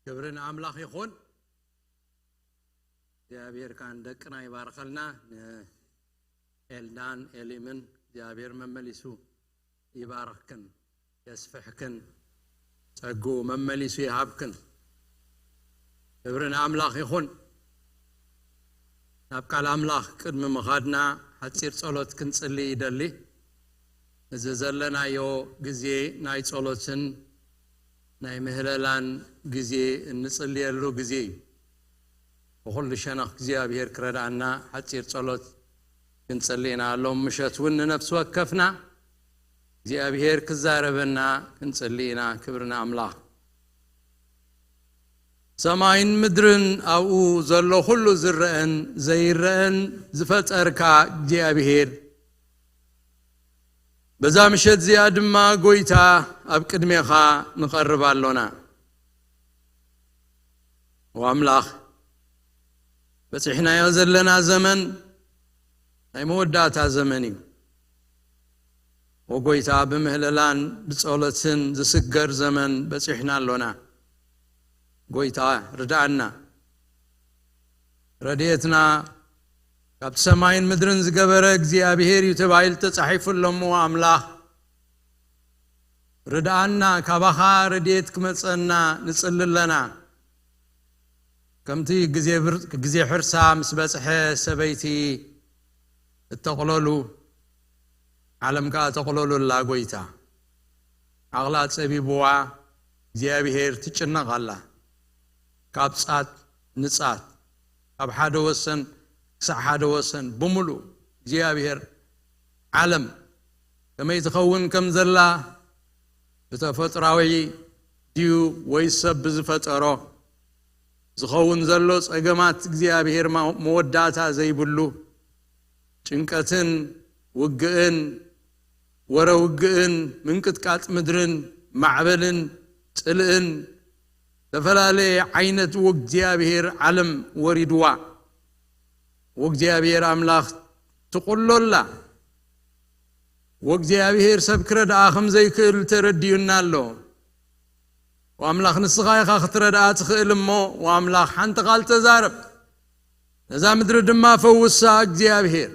كبرنا أملاخ يخون جابير كان دكنا يبارخلنا إلدان إليمن جابير ممليسو يباركن يسفحكن تقو ممليسو يهابكن كبرنا أملاخ يخون نبقى الأملاخ كدم مخادنا حتصير صلوت كنصلي يدلي زلنا يو جزي ناي صلوتن ناي مهللان جزي نصلي يلو جزي وكل شنخ እግዚአብሔር ክረዳና ሐፂር ጸሎት ክንጸልይና አሎም ምሸት ውን ነፍስ ወከፍና እግዚአብሔር ክዛረበና ክንጸልይና ክብርና አምላክ ሰማይን ምድርን አው ዘሎ ሁሉ ዝረአን ዘይረአን ዝፈጠርካ እግዚአብሔር በዛ ምሸት ዚያድማ ጎይታ አብ ቅድሜኻ ንቀርባለና ወአምላክ بسحنا يزلنا زمن أي موداتا زمني وقويتا بمهللان بصولتن زسقر زمن بسحنا لنا قويتا ردعنا رديتنا كاب سماين مدرن زقبرك زيابهير يتبايل تصحيف اللهم وعمله ردعنا كابخا رديتك مصنا نصل لنا كمتي جزي حرسا مسبسح سبيتي التقللو علم كا تقللو لا قويتا اغلات سبي بوا زيابهير تچنق الله كابصات نصات اب حدا وسن سع حدا وسن بملو زيابهير علم كما يتخون كم زلا بتفطراوي ديو ويسب زفطرو زخون زلو صقمات እግዚአብሔር መወዳታ ዘይብሉ ጭንቀትን ውግእን ወረውግእን ምንቅጥቃጥ ምድርን ማዕበልን ጽልእን ተፈላለ አይነት ወግዚአብሔር ዓለም ወሪድዋ ወግዚአብሔር አምላክ ተቆሎላ ወግዚአብሔር ሰብክረዳ አኸም ዘይክል ተረዲዩናሎ واملاخ نسخاي خاطردات خيلمو واملاخ حنت قال تزارب اذا مدر دما فوسا እግዚአብሔር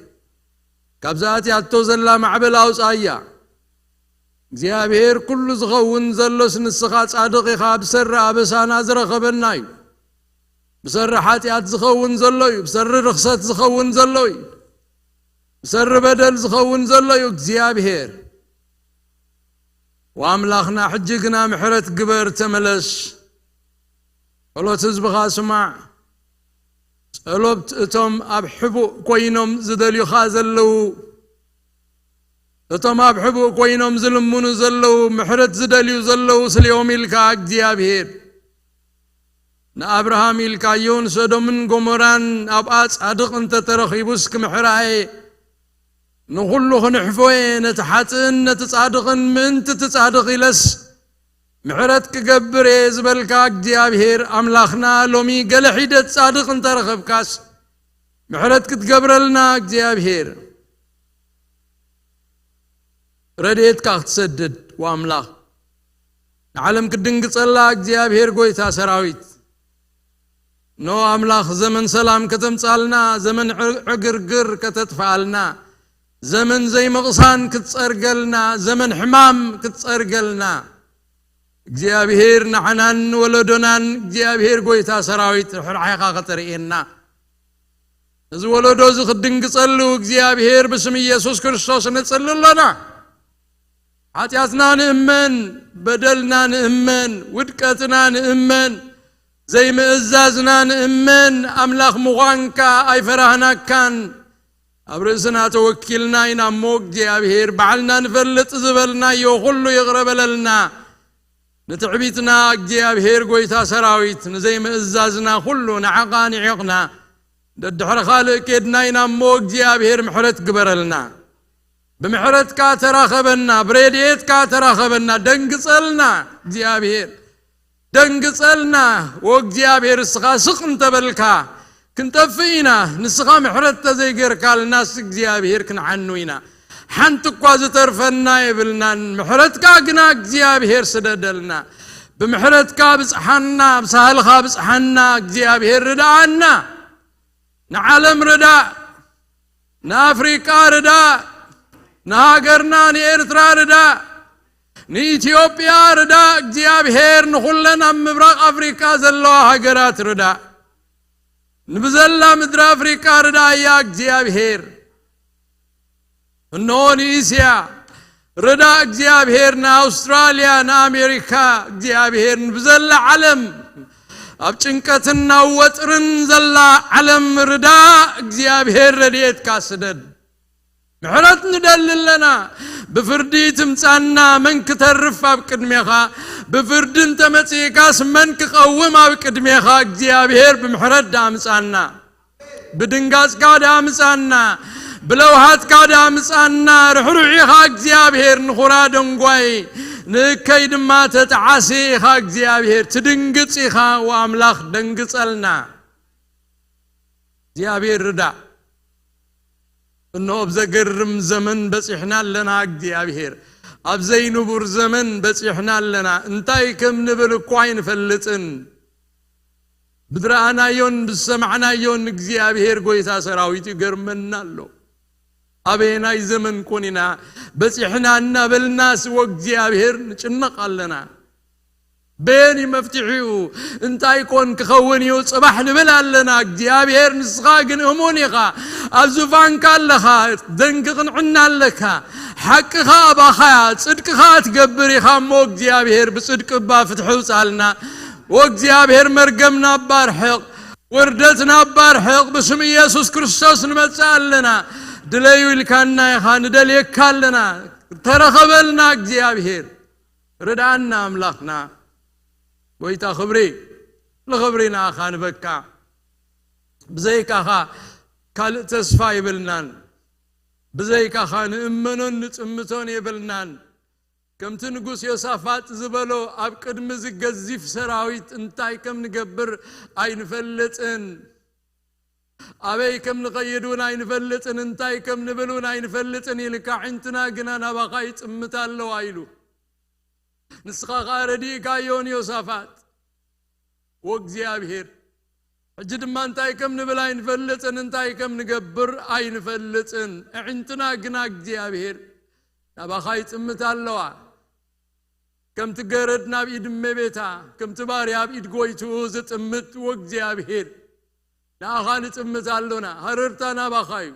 كابزات ياتو زلا معبل اوصايا እግዚአብሔር كل زخون زلوس نسخا صادق خاب سر ابسانا زرخبناي بسر حاتيات زخون زلوي بسر رخصت زخون زلوي بسر بدل زخون زلوي እግዚአብሔር واملاخنا حجقنا محرت قبر تملس ولو تزبغا سمع قلوبت اتم ابحبو كوينوم زدليو خازلو اتم ابحبو كوينوم زلمونو زلو محرت زدليو زلو سليوم يلكا እግዚአብሔር نابراهام يلكا يون سودومن غوموران اباص ادق انت ترخيبوسك محراي نقولو نحفوين نتحاتن نتصادقن من تتصادق لس محرتك قبر يزبلكا እግዚአብሔር املاخنا لومي قال حيدة تصادق انت رخبكاس محرتك تقبر لنا እግዚአብሔር رديتك تسدد واملاخ عالم كدنق صلا እግዚአብሔር قويتا سراويت نو املاخ زمن سلام كتمصالنا زمن عقرقر كتتفعلنا زمن زي مغصان كتصرقلنا زمن حمام كتصرقلنا እግዚአብሔር نحنان ولدنان እግዚአብሔር قويتا سراويت حقيقة قطرئينا እዚ ወለዶ ዝኽድንግ ጸልዩ እግዚአብሔር በስም ኢየሱስ ክርስቶስ ነጸልለና ኃጢአትና ንእመን በደልና ንእመን ውድቀትና ንእመን ዘይምእዛዝና ንእመን አምላኽ ምዃንካ ኣይፈራህናካን አብረስና ተወኪልና ኢና ሞግ እግዚአብሔር ባዕልና ንፈልጥ ዝበልና ይኹሉ ይቅረበለልና ነትዕቢትና እግዚአብሔር ጎይታ ሰራዊት ነዘይምእዛዝና ሁሉ ንዓቃን ይዕቅና ددحر خالق كدنا مو እግዚአብሔር محرت قبرلنا بمحرت كا تراخبنا بريديت كا تراخبنا دنقصلنا እግዚአብሔር دنقصلنا وእግዚአብሔር اسخا سخن تبلكا كنتفينا نسخا محرت زي غيركا الناس እግዚአብሔር كنعنوينا حنت قواز ترفنا يبلنا محرت كا غنا እግዚአብሔር سددلنا بمحرتك بصحنا بسهلك بصحنا እግዚአብሔር رداءنا نعلم رداء نافريقا رداء نهاجرنا نኤርትራ رداء نኢትዮጵያ رداء እግዚአብሔር نخلنا مبرق أفريقيا زلوا هاجرات رداء نبزلا مدر أفريقيا رداء يا እግዚአብሔር نون إسيا رداء እግዚአብሔር نا أستراليا نا أمريكا እግዚአብሔር نبزلا علم أبچنكتنا وطرن زلا علم رداء እግዚአብሔር رديت كاسدد محرت ندلل لنا بفردي تمصانا منك ترف بقدميخا بفردن تمصيكاس منك قوم بقدميخا እግዚአብሔር بمحرت دامصانا بدنغاس قاد امصانا بلوحات قاد امصانا رحرحيخا እግዚአብሔር نخرا دنغواي نكيد ما تتعسيخا እግዚአብሔር تدنغصيخا واملاخ دنغصلنا እግዚአብሔር ردا انه بزقرم زمن بصحنا لنا እግዚአብሔር ابزي نبور زمن بصحنا لنا انتاي كم نبل كوين فلطن بدرانا يون بسمعنا يون እግዚአብሔር ጎይታ ሰራዊት ይገርመናል አቤናይ ዘመን ኮኒና በጽሕናና በልናስ ወእግዚአብሔር ንጭነቃለና بيني مفتحيو انتاي كون كخونيو صباح نبلالنا እግዚአብሔር نسخاقن همونيخا ابزوفان كاللخا دنققن عنا لكا حقخا باخا صدقخا تقبريخا مو እግዚአብሔር بصدق با فتحو صالنا وእግዚአብሔር مرقمنا بارحق وردتنا بارحق باسم يسوع كريستوس نمصالنا دليو لكانا يخا ندليكالنا ترخبلنا እግዚአብሔር ردانا املاخنا ويتا خبري لخبرينا خان بكا بزيك اخا كال تسفا يبلنان بزيك خان امنون نصمتون يبلنان كم تنقص يوسافات زبلو اب قدم زغزيف سراويت انتاي كم نقبر اين فلطن ابي كم نقيدون اين فلطن انتاي كم نبلون اين فلطن يلكا عنتنا غنا باقاي صمتالو ايلو نسخا غاردي كايون يوسافات وእግዚአብሔር اجد ما انتاي كم نبل اين فلطن انتاي كم نقبر اين فلطن عنتنا غنا እግዚአብሔር باقاي صمتالو كم تقردنا بيد مبيتا كم تباريا بيد غويتو زطمت وእግዚአብሔር ناخان صمتالونا هررتنا باقاي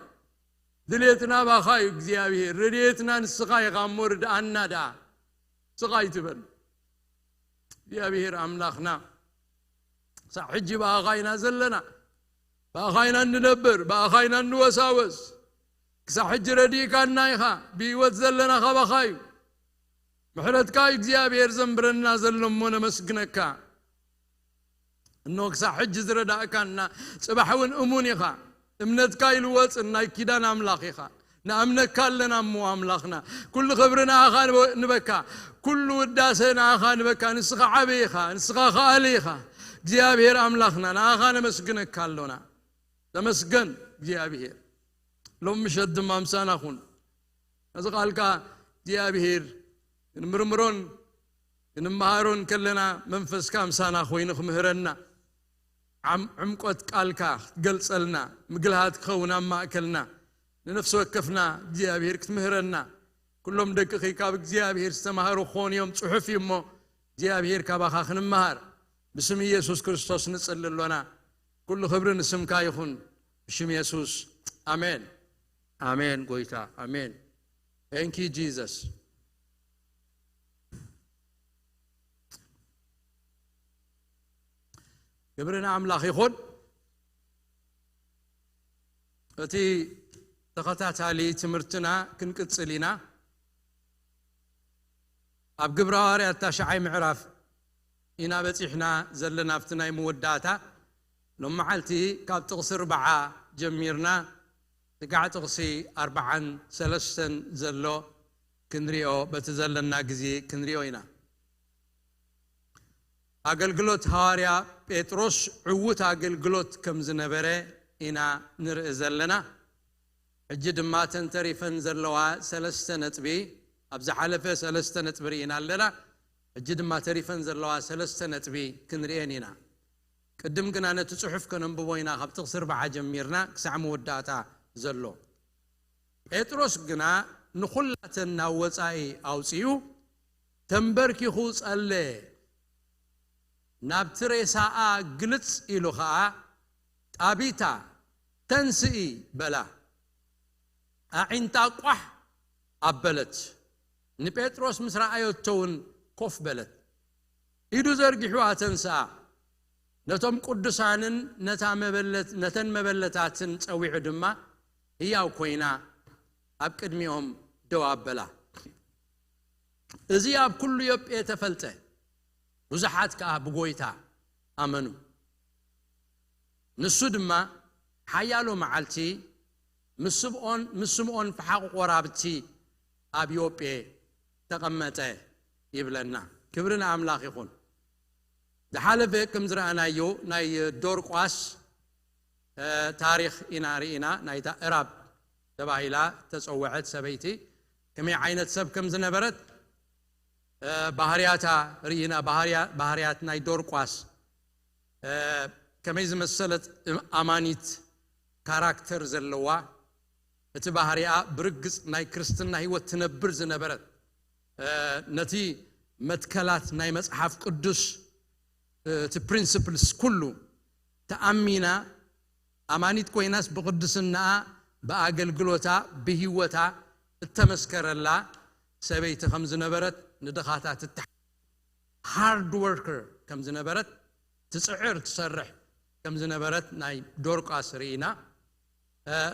دليتنا باقاي እግዚአብሔር رديتنا نسخا يغمرد انادا سقايتبن يا بهير املاخنا صحج باغاينا زلنا باغاينا ندبر باغاينا نوساوس صحج رديكا نايخا بيوت زلنا خبخاي محرتك እግዚአብሔር زنبرنا زلمون مسكنكا انو صحج زرداكنا صباحون امونيخا امنتك يلوص ناي كيدان املاخيخا نامنك لنا مو املاخنا كل خبرنا اخان نبكا كل وداسنا اخان نبكا نسخ عبيخا نسخ خاليخا እግዚአብሔር املاخنا اخان مسكنك كالونا تمسكن እግዚአብሔር لو مشد مامسانا خون اذا قالك እግዚአብሔር نمرمرون نمهارون كلنا منفس كامسانا خوينخ مهرنا عمقت قالك تقلصلنا مقلهات خونا ما اكلنا لنفس وكفنا እግዚአብሔር كتمهرنا كلهم دقيقي كاب እግዚአብሔር استمهروا خون يوم صحف يمو እግዚአብሔር كاباخا خنمهار باسم يسوع كريستوس نصللنا كل خبر اسمك يكون باسم يسوع امين امين قويتا امين thank you Jesus قبرنا املاخ يخون اتي تخاتاتالي تمرتنا كنقصلينا اب غبراواري اتاشعي معراف إنا بصحنا زلنا فتناي موداتا لما حالتي كاب تقصر 4 جميرنا تقع تقصي 4 3 زلو كنريو بتزلنا غزي كنريوينا አገልግሎት ሐዋርያ ጴጥሮስ ዕውት አገልግሎት ከም ዝነበረ ኢና ንርኢ ዘለና ሕጂ ድማ ተንተሪፈን ዘለዋ 3 ነጥቢ ኣብ ዝሓለፈ 3 ነጥቢ ኢና ኣለና እጅ ድማ ተሪፈን ዘለዋ ሰለስተ ነጥቢ ክንርኤኒና ቅድም ግና ነቲ ጽሑፍ ከነንብቦ ኢና ካብ ጥቕሲ 4 ጀሚርና ክሳዕ መወዳእታ ዘሎ ጴጥሮስ ግና ንኹላተን ናብ ወጻኢ ኣውፅዩ ተንበርኪኹ ጸለየ ናብ ትሬሳኣ ግልጽ ኢሉ ኸዓ ጣቢታ ተንስኢ በላ ኣዒንታ ቋሕ ኣበለት ንጴጥሮስ ምስ ረኣየቶውን ኮፍ በለት ኢዱ ዘርጊሑ ኣተንስኣ ነቶም ቅዱሳንን ነተን መበለታትን ጸዊዑ ድማ ሕያው ኮይና ኣብ ቅድሚኦም ደው ኣበላ እዚ ኣብ ኩሉ ዮጴ ተፈልጠ ብዙሓት ከዓ ብጎይታ ኣመኑ ንሱ ድማ ሓያሎ መዓልቲ ምስ ስምዖን ፍሓቕ ቆራብቲ ኣብ ዮጴ ተቐመጠ ይብለና ክብርና ኣምላኽ ይኹን ዝሓለፈ ከም ዝረኣናዮ ናይ ዶርቋስ ታሪኽ ኢና ርኢና ናይታ ዕራብ ተባሂላ ተጸውዐት ሰበይቲ ከመይ ዓይነት ሰብ ከም ዝነበረት ባህርያታ ርኢና ባህርያት ናይ ዶርቋስ ከመይ ዝመሰለት ኣማኒት ካራክተር ዘለዋ እቲ ባህርያ ብርግጽ ናይ ክርስትና ህይወት ትነብር ዝነበረት ነቲ መትከላት ናይ መጽሓፍ ቅዱስ እቲ ፕሪንሲፕልስ ኩሉ ተኣሚና ኣማኒት ኮይናስ ብቅድስና በአገልግሎታ በህይወታ እተመስከረላ ሰበይቲ ከም ዝነበረት ንደኻታት ሃርድ ወርከር ከም ዝነበረት ትጽዕር ትሰርሕ ከም ዝነበረት ናይ ዶርቃስ ርኢና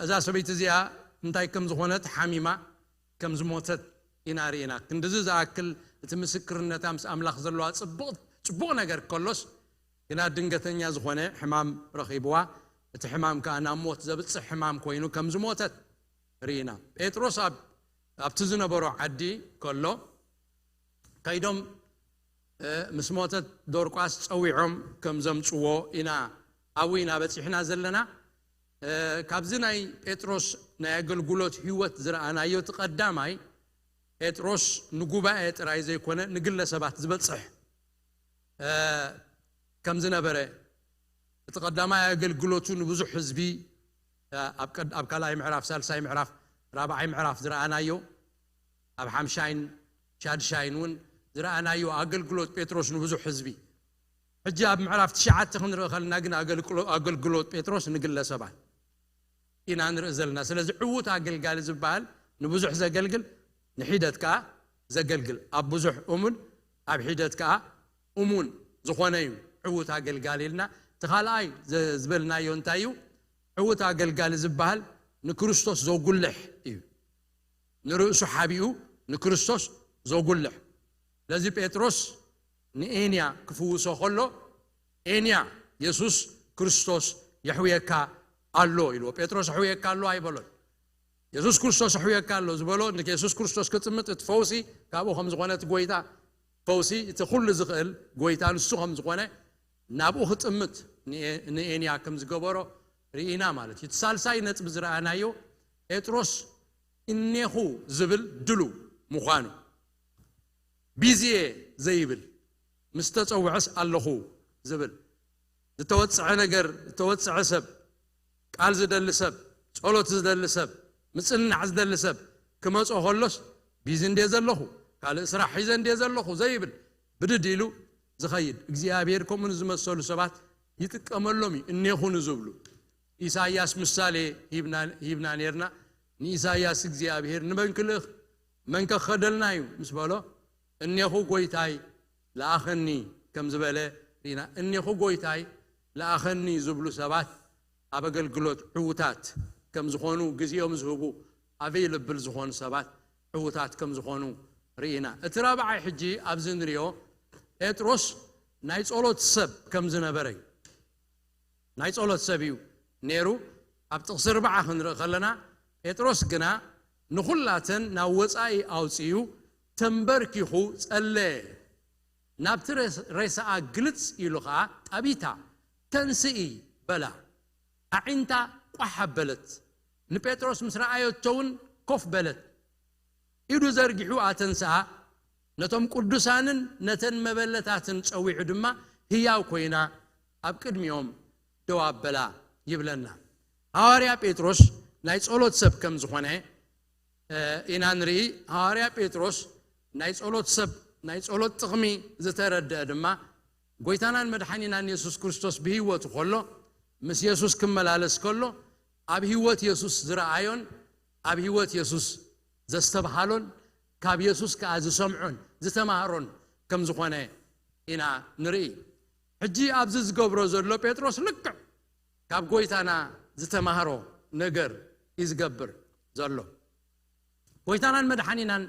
እዛ ሰበይቲ እዚኣ እንታይ ከም ዝኾነት ሓሚማ ከም ዝሞተት ኢና ርኢና ክንድዚ ዝኣክል እቲ ምስክርነታ ምስ ኣምላኽ ዘለዋ ጽቡቕ ነገር ከሎስ ግና ድንገተኛ ዝኾነ ሕማም ረኺብዋ እቲ ሕማም ከዓ ናብ ሞት ዘብጽሕ ሕማም ኮይኑ ከም ዝሞተት ርኢና ጴጥሮስ ኣብቲ ዝነበሮ ዓዲ ከሎ ከይዶም ምስ ሞተት ዶርቋስ ጸዊዖም ከም ዘምጽዎ ኢና ኣዊና በፂሕና ዘለና ካብዚ ናይ ጴጥሮስ ናይ ኣገልግሎት ህይወት ዝረኣናዮ ተቐዳማይ ጴጥሮስ ንጉባኤ ጥራይ ዘይኮነ ንግለሰባት ዝበጽሕ ከም ዝነበረ ተቐዳማይ ኣገልግሎቱ ንብዙሕ ህዝቢ ኣብ ካልኣይ ምዕራፍ ሳልሳይ ምዕራፍ ራብዓይ ምዕራፍ ዝረኣናዮ ኣብ ሓምሻይን ሻድሻይን እውን ዝረኣናዮ ኣገልግሎት ጴጥሮስ ንብዙሕ ህዝቢ ሕጂ ኣብ ምዕራፍ 9 ክንርኢ ከለና ግን ኣገልግሎት ጴጥሮስ ንግለሰባት ኢና ንርኢ ዘለና ስለዚ ዕዉት ኣገልጋሊ ዝበሃል ንብዙሕ ዘገልግል ንሒደት ከዓ ዘገልግል ኣብ ብዙሕ እሙን ኣብ ሒደት ከዓ እሙን ዝኾነ እዩ ዕዉት ኣገልጋሊ ኢልና ተኻልኣይ ዝበልናዮ እንታይ እዩ ዕዉት ኣገልጋሊ ዝበሃል ንክርስቶስ ዘጉልሕ እዩ ንርእሱ ሓቢኡ ንክርስቶስ ዘጉልሕ ለዚ ጴጥሮስ ንኤንያ ክፍውሶ ከሎ ኤንያ ኢየሱስ ክርስቶስ የሕውየካ ኣሎ ኢልዎ ጴጥሮስ የሕውየካ ኣሎ ኣይበሎን ኢየሱስ ክርስቶስ የሕውየካ ኣሎ ዝበሎ ንኢየሱስ ክርስቶስ ክጥምጥ እቲ ፈውሲ ካብኡ ከም ዝኾነት ጎይታ ፈውሲ እቲ ኩሉ ዝኽእል ጎይታ ንሱ ከም ዝኾነ ናብኡ ክጥምት ንኤንያ ከም ዝገበሮ ርኢና ማለት እዩ ሳልሳይ ነጥቢ ዝረኣናዮ ጴጥሮስ እኔኹ ዝብል ድሉ ምዃኑ ቢዝየ ዘይብል ምስ ተጸውዐስ ኣለኹ ዝብል ዝተወጽዐ ነገር ዝተወጽዐ ሰብ ቃል ዝደሊ ሰብ ጸሎት ዝደሊ ሰብ ምጽናዕ ዝደሊ ሰብ ክመጾ ከሎስ ቢዝ እንደ ዘለኹ ካልእ ስራሕ ሒዘ እንደ ዘለኹ ዘይብል ብድድ ኢሉ ዝኸይድ እግዚአብሔር ከምኡ ዝመሰሉ ሰባት ይጥቀመሎም እኔኹ ዝብሉ ኢሳይያስ ምሳሌ ሂብና ነርና ንኢሳይያስ እግዚአብሔር ንመንክልኽ መንከኸደልና እዩ ምስ በሎ እኔኹ ጎይታይ ለኣኸኒ ከም ዝበለ ሪና እኔኹ ጎይታይ ለኣኸኒ ዝብሉ ሰባት ኣብ ኣገልግሎት ዕዉታት ከም ዝኾኑ ግዜኦም ዝህቡ ኣቬይለብል ዝኾኑ ሰባት ዕዉታት ከም ዝኾኑ ርኢና እቲ ራብዓይ ሕጂ ኣብዚ ንሪኦ ጴጥሮስ ናይ ጸሎት ሰብ ከም ዝነበረ እዩ ናይ ጸሎት ሰብ እዩ ነይሩ ኣብ ጥቕሲ 4 ክንርኢ ከለና ጴጥሮስ ግና ንኹላተን ናብ ወጻኢ ኣውፅዩ ተንበርኪኹ ጸለየ ናብቲ ሬሳኣ ግልጽ ኢሉ ኸዓ ጣቢታ ተንስኢ በላ ኣዒንታ ቋሕ ኣበለት ንጴጥሮስ ምስ ረኣየቶውን ኮፍ በለት ኢዱ ዘርጊሑ ኣተንስኣ ነቶም ቅዱሳንን ነተን መበለታትን ጸዊዑ ድማ ህያው ኮይና ኣብ ቅድሚዮም ደው ኣበላ ይብለና ሐዋርያ ጴጥሮስ ናይ ጸሎት ሰብ ከም ዝኾነ ኢና ንርኢ ሐዋርያ ጴጥሮስ ናይ ጸሎት ሰብ ናይ ጸሎት ጥቕሚ ዝተረድአ ድማ ጎይታናን መድኃኒናን ኢየሱስ ክርስቶስ ብህይወቱ ከሎ ምስ ኢየሱስ ክመላለስ ከሎ ኣብ ህይወት ኢየሱስ ዝረአዮን ኣብ ህይወት ኢየሱስ ዘስተባሃሎን ካብ ኢየሱስ ከዓ ዝሰምዖን ዝተማሃሮን ከም ዝኾነ ኢና ንርኢ ሕጂ ኣብዚ ዝገብሮ ዘሎ ጴጥሮስ ልክዕ ካብ ጎይታና ዝተማሃሮ ነገር ይዝገብር ዘሎ ጎይታናን መድኃኒናን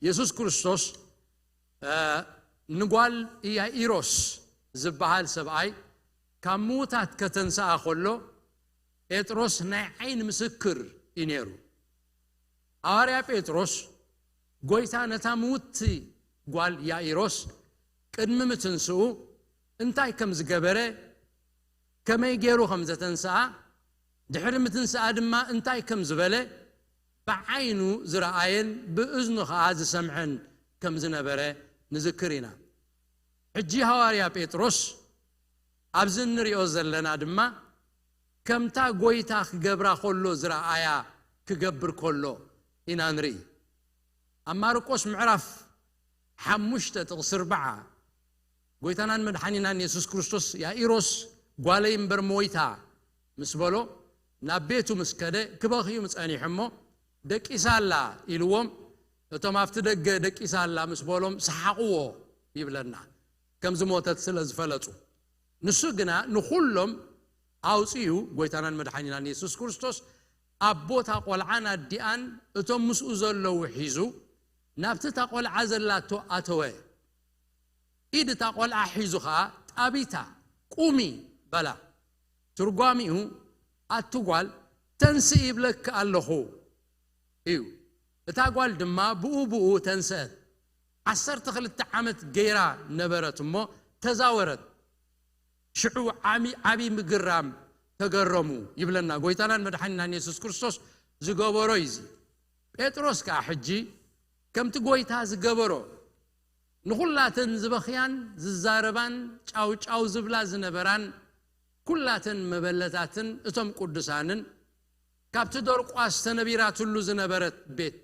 ኢየሱስ ክርስቶስ ንጓል ኢያኢሮስ ዝበሃል ሰብኣይ ካብ ሙታት ከተንሳኣ ከሎ ጴጥሮስ ናይ ዓይን ምስክር እዩ ነይሩ ሐዋርያ ጴጥሮስ ጎይታ ነታ ሙት ጓል ኢያኢሮስ ቅድሚ ምትንስኡ እንታይ ከም ዝገበረ ከመይ ገይሩ ከም ዘተንሳኣ ድሕሪ ምትንሳኣ ድማ እንታይ ከም ዝበለ ብዓይኑ ዝረአየን ብእዝኑ ከዓ ዝሰምዐን ከም ዝነበረ ንዝክር ኢና ሕጂ ሐዋርያ ጴጥሮስ ኣብዚ ንሪኦ ዘለና ድማ ከምታ ጎይታ ክገብራ ከሎ ዝረአያ ክገብር ከሎ ኢና ንርኢ ኣብ ማርቆስ ምዕራፍ 5:4 ጎይታናን መድኃኒናን ኢየሱስ ክርስቶስ ኢያኢሮስ ጓለይ እምበር ሞይታ ምስ በሎ ናብ ቤቱ ምስ ከደ ክበኽዩ ምጸኒሖሞ ደቂሳላ ኢልዎም እቶም ኣብቲ ደገ ደቂሳላ ምስ በሎም ሰሓቕዎ ይብለና ከም ዝሞተት ስለ ዝፈለጹ ንሱ ግና ንኹሎም ኣውፂኡ ጎይታናን መድኃኒናን ኢየሱስ ክርስቶስ ኣብ ቦታ ቆልዓን ኣዲኣን እቶም ምስኡ ዘለዉ ሒዙ ናብቲ እታ ቆልዓ ዘላቶ ኣተወ ኢድ እታ ቆልዓ ሒዙ ከዓ ጣቢታ ቁሚ በላ ትርጓሚኡ ኣትጓል ተንስኢ ይብለክ ኣለኹ እዩ እታ ጓል ድማ ብኡ ተንሰት 12 ዓመት ገይራ ነበረት እሞ ተዛወረት ሽዑ ዓቢ ምግራም ተገረሙ ይብለና ጎይታናን መድኃኒናን ኢየሱስ ክርስቶስ ዝገበሮ ይዚ ጴጥሮስ ከዓ ሕጂ ከምቲ ጎይታ ዝገበሮ ንኹላተን ዝበኽያን ዝዛረባን ጫውጫው ዝብላ ዝነበራን ኩላተን መበለታትን እቶም ቅዱሳንን ካብቲ ደርቋስ ተነቢራትሉ ዝነበረት ቤት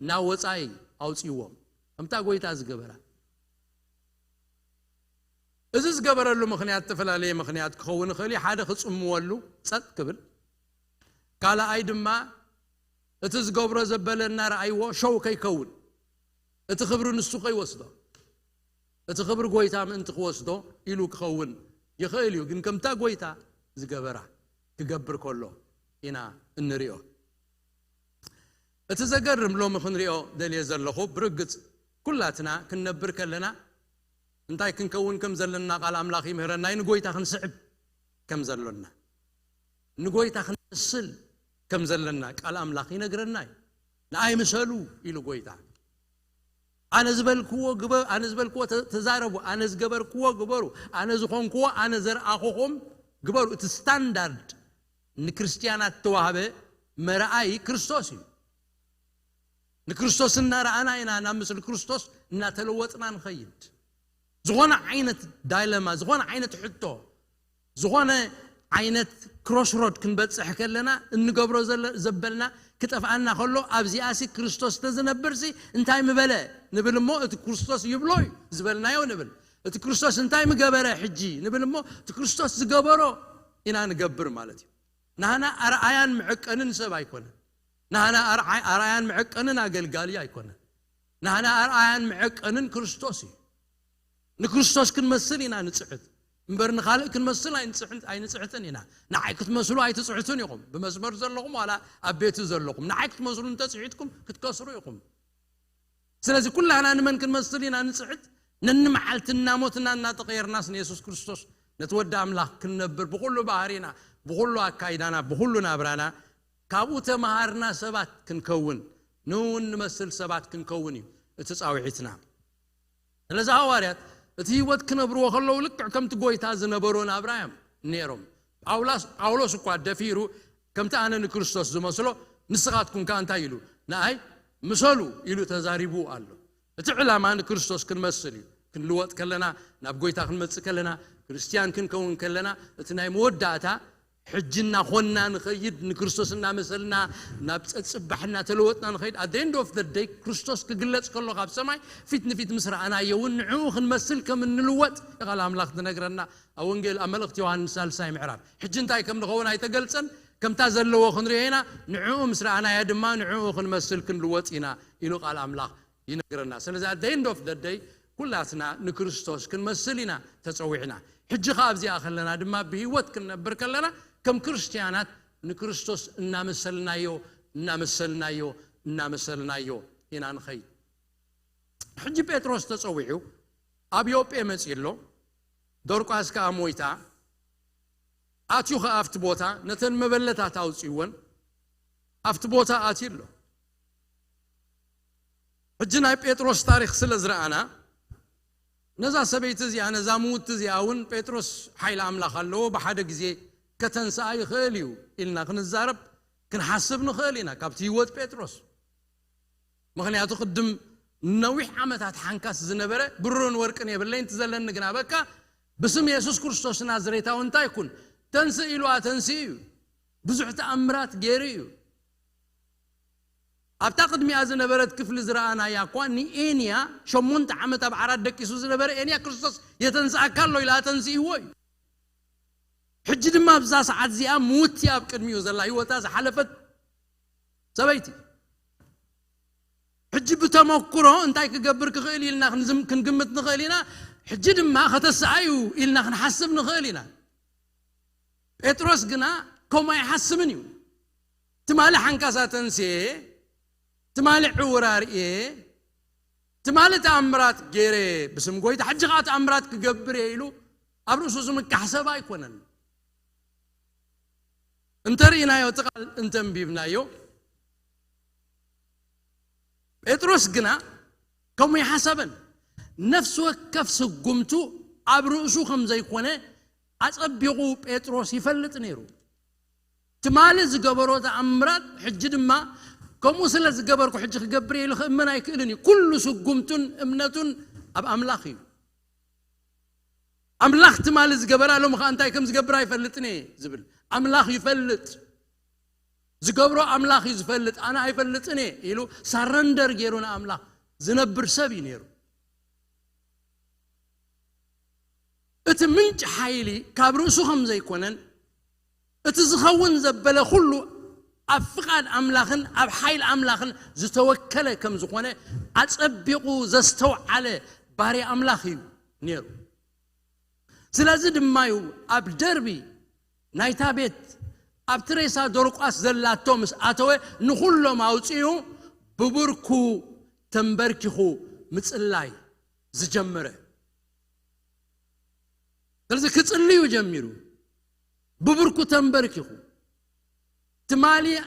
ናብ ወፃኢ ኣውፂዎም ከምታ ጎይታ ዝገበራ እዚ ዝገበረሉ ምኽንያት ተፈላለየ ምኽንያት ክኸውን ይኽእል ሓደ ክጽምወሉ ጸጥ ክብል ካልኣይ ድማ እቲ ዝገብሮ ዘበለና ረኣይዎ ሸው ከይከውን እቲ ክብሪ ንሱ ከይወስዶ እቲ ክብሪ ጎይታ ምእንቲ ክወስዶ ኢሉ ክኸውን ይኽእል እዩ ግን ከምታ ጎይታ ዝገበራ ክገብር ከሎ ኢና እንሪኦ እቲ ዘገርም ሎሚ ክንሪኦ ደልየ ዘለኹ ብርግጽ ኩላትና ክንነብር ከለና እንታይ ክንከውን ከም ዘለና ቃል ኣምላኽ ይምህረና ንጎይታ ክንስዕብ ከም ዘለና ንጎይታ ክንስል ከም ዘለና ቃል ኣምላኽ ይነግረና ንኣይ ምሰሉ ኢሉ ጎይታ ኣነ ዝበልክዎ ግበሩ ኣነ ዝበልክዎ ተዛረቡ ኣነ ዝገበርክዎ ግበሩ ኣነ ዝኾንክዎ ኣነ ዘርኣኹኹም ግበሩ እቲ ስታንዳርድ ንክርስቲያናት ተዋህበ መርኣይ ክርስቶስ እዩ ንክርስቶስ እናረኣና ኢና ናብ ምስሊ ክርስቶስ እናተለወጥና ንኸይድ ዝኾነ ዓይነት ዳይለማ ዝኾነ ዓይነት ሕቶ ዝኾነ ዓይነት ክሮስሮድ ክንበጽሕ ከለና እንገብሮ ዘበልና ክጠፍኣና ከሎ ኣብዚኣሲ ክርስቶስ ተዝነብርሲ እንታይ ምበለ ንብል እሞ እቲ ክርስቶስ ይብሎ ዝበልናዮ ንብል እቲ ክርስቶስ እንታይ ምገበረ ሕጂ ንብል እሞ እቲ ክርስቶስ ዝገበሮ ኢና ንገብር ማለት እዩ ናህና ኣርኣያን ምዕቀንን ሰብ ኣይኮነን ናህና ኣርኣያን ምዕቀንን ኣገልጋሊ ኣይኮነን ናህና ኣርኣያን ምዕቀንን ክርስቶስ እዩ ንክርስቶስ ክንመስል ኢና ንጽሕት እምበር ንኻልእ ክንመስል ኣይንጽሕትን ኢና ንዓይ ክትመስሉ ኣይትጽሕቱን ኢኹም ብመስመር ዘለኹም ዋላ ኣብ ቤቱ ዘለኹም ንዓይ ክትመስሉ እንተጽሒትኩም ክትከስሩ ኢኹም ስለዚ ኩላህና ንመን ክንመስል ኢና ንጽሕት ነንመዓልትና ሞትና እናተቐየርናስ ንኢየሱስ ክርስቶስ ነቲ ወዲ ኣምላኽ ክንነብር ብኩሉ ባህሪና ብኩሉ ኣካይዳና ብኩሉ ናብራና ካብኡ ተመሃርና ሰባት ክንከውን ንውን ንመስል ሰባት ክንከውን እዩ እቲ ጻውዒትና ስለዚ ሐዋርያት እቲ ህይወት ክነብርዎ ከለዉ ልክዕ ከምቲ ጎይታ ዝነበሮ ናብራዮም ነይሮም ጳውሎስ እኳ ደፊሩ ከምቲ ኣነ ንክርስቶስ ዝመስሎ ንስኻትኩም ከዓ እንታይ ኢሉ ንኣይ ምሰሉ ኢሉ ተዛሪቡ ኣሎ اتعلما كريستوس كنمثل كنلوط كلنا ناب غويتا كنمص كلنا كريستيان كنكون كلنا اتناي موداتا حجنا خنا نخيد نكريستوسنا مثلنا ناب صبحنا تلوطنا نخيد at the end of the day كريستوس كغلص كلو خاب سماي فيت نفيت مسرعنا يونعو خنمثل كم نلوط قال املاك نغرنا اونجيل املخت يوحنس سالساي معراب حج انتاي كم نخون ايتغلصن كم تازلو خنرينا نعو مسرعنا يا دما نعو خنمثل كنلوطينا يلو قال املاك ينغرنا سلازي at the end of the day كلاتنا نكريستوس كنمثلنا تصويعنا حج خابزي اخلنا دما بهيوت كنبر كلنا كم كريستيانات نكريستوس نامسلنايو هنا نخي حج بيتروس تصويعو ابيو بيمصيلو دورقاس كامويتا اتيو خافت بوتا نتن مبلتا تاوصيون افت بوتا اتيلو حجنا بيتروس تاريخ سلازرانا نزا سبيت زي انا زاموت زي اون بيتروس حيل املاخ الله بحد غزي كتنساي خيليو إلنا كنزارب كنحسب نخيلنا كابتي وات بيتروس مخنياتو قدم نويح عمتات حنكاس زنبره برون ورقن يبلين تزلن غنا بكا بسم يسوع كريستوس نازريتاو انت يكون تنسيلو اتنسيو بزح تامرات غيريو ابتقد ميازن نبرت كفل زرانا ياكواني انيا شمونت عمت بعرات دكيسو زنبره انيا كريستوس يتنسا كالو الى تنسيوي حج دما بزا ساعات زيا موت يا بقدميو زلا يوتا حلفت سبيتي حج بتمكرو انتاي كغبر كخيل يلنا خنزم كنقمت نخيلنا حج دما ختسعيو يلنا خنحسب نخيلنا بطرس غنا كما يحسبنيو تمالي حنكاسا تنسي تمالي عوراري تمالي تامرات غيري بسم غويت حج غات امرات كغبر يلو ابرسو زم كحسب ايكونن انترينا يو تقال انتم بيبنايو بطرس غنا كم يحسبن نفس وكف سقمتو ابرسو خمزي كونه اصبيقو بطرس يفلط نيرو تمال زغبرو تامرات حج دما كم سلاز غبركو حج خغبر يلو من ايكلني كل سقمتن امنتن اب املاخي املاخ تمال زغبرالو مخ انتاي كم زغبر يفلطني زبل املاخ يفلط زغبرو املاخ يفلط انا يفلطني يلو سرندر غيرونا املاخ زنبر سبي نيرو ات منج حيلي كابرسو خمزي كونن ات زخون زبله كله افقاد املاخن اب حيل املاخن زتوكله كم زكونه اصبيقو زستو على باري املاخي نيرو سلازي دمايو اب دربي نايتا بيت اب تريسا دورقاس زلاتومس اتوي نخلو ماوصيو ببركو تنبركخو مصلاي زجمره درزي كصليو جميرو ببركو تنبركخو تمالي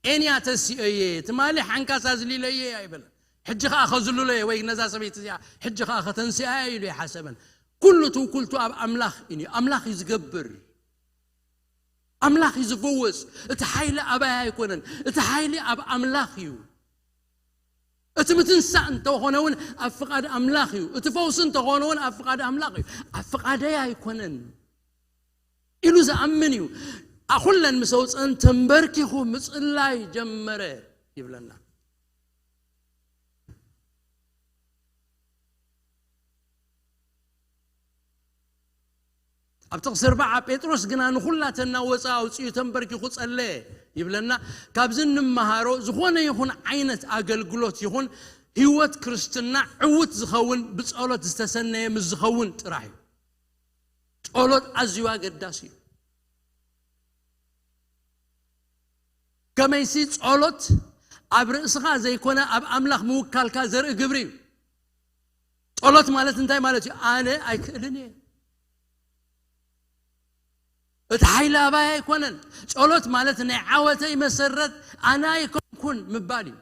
انيا تسيئي تمالي حنكاسا زليلي ايبل حجخ اخذلو لي وي نزا سبيت حجخ اخذنسي لي حسبا كلتو كلتو اب املاخ اني املاخ يزغبر املاخ يزفوس اتحايل ابا يكونن اتحايل اب املاخيو اتمتنسا انت هونون افقاد املاخيو اتفوس انت هونون افقاد املاخيو افقاد يكونن إلو زأمنيو أخلن مسوس أن تنبركيخو مصلاي جمره يبلنا أبتغسر بقى بيتروس قنا نخلا تناوصا وصيو تنبركيخو صلي يبلنا كابزن مهارو زخونه يكون عينت أقلقلوت يكون هيوت كريستنا عوت زخون بصولت استسنى مزخون طراحي صولت أزيوا قداسي كما يسيت صولت اب راسخا زي كونه اب املاخ موكالكا زرء غبري صولت مالت انتي مالت انا ايكلني اتحيلا با يكونن صولت مالت ني عاوتي مسرت انا يكون مبالي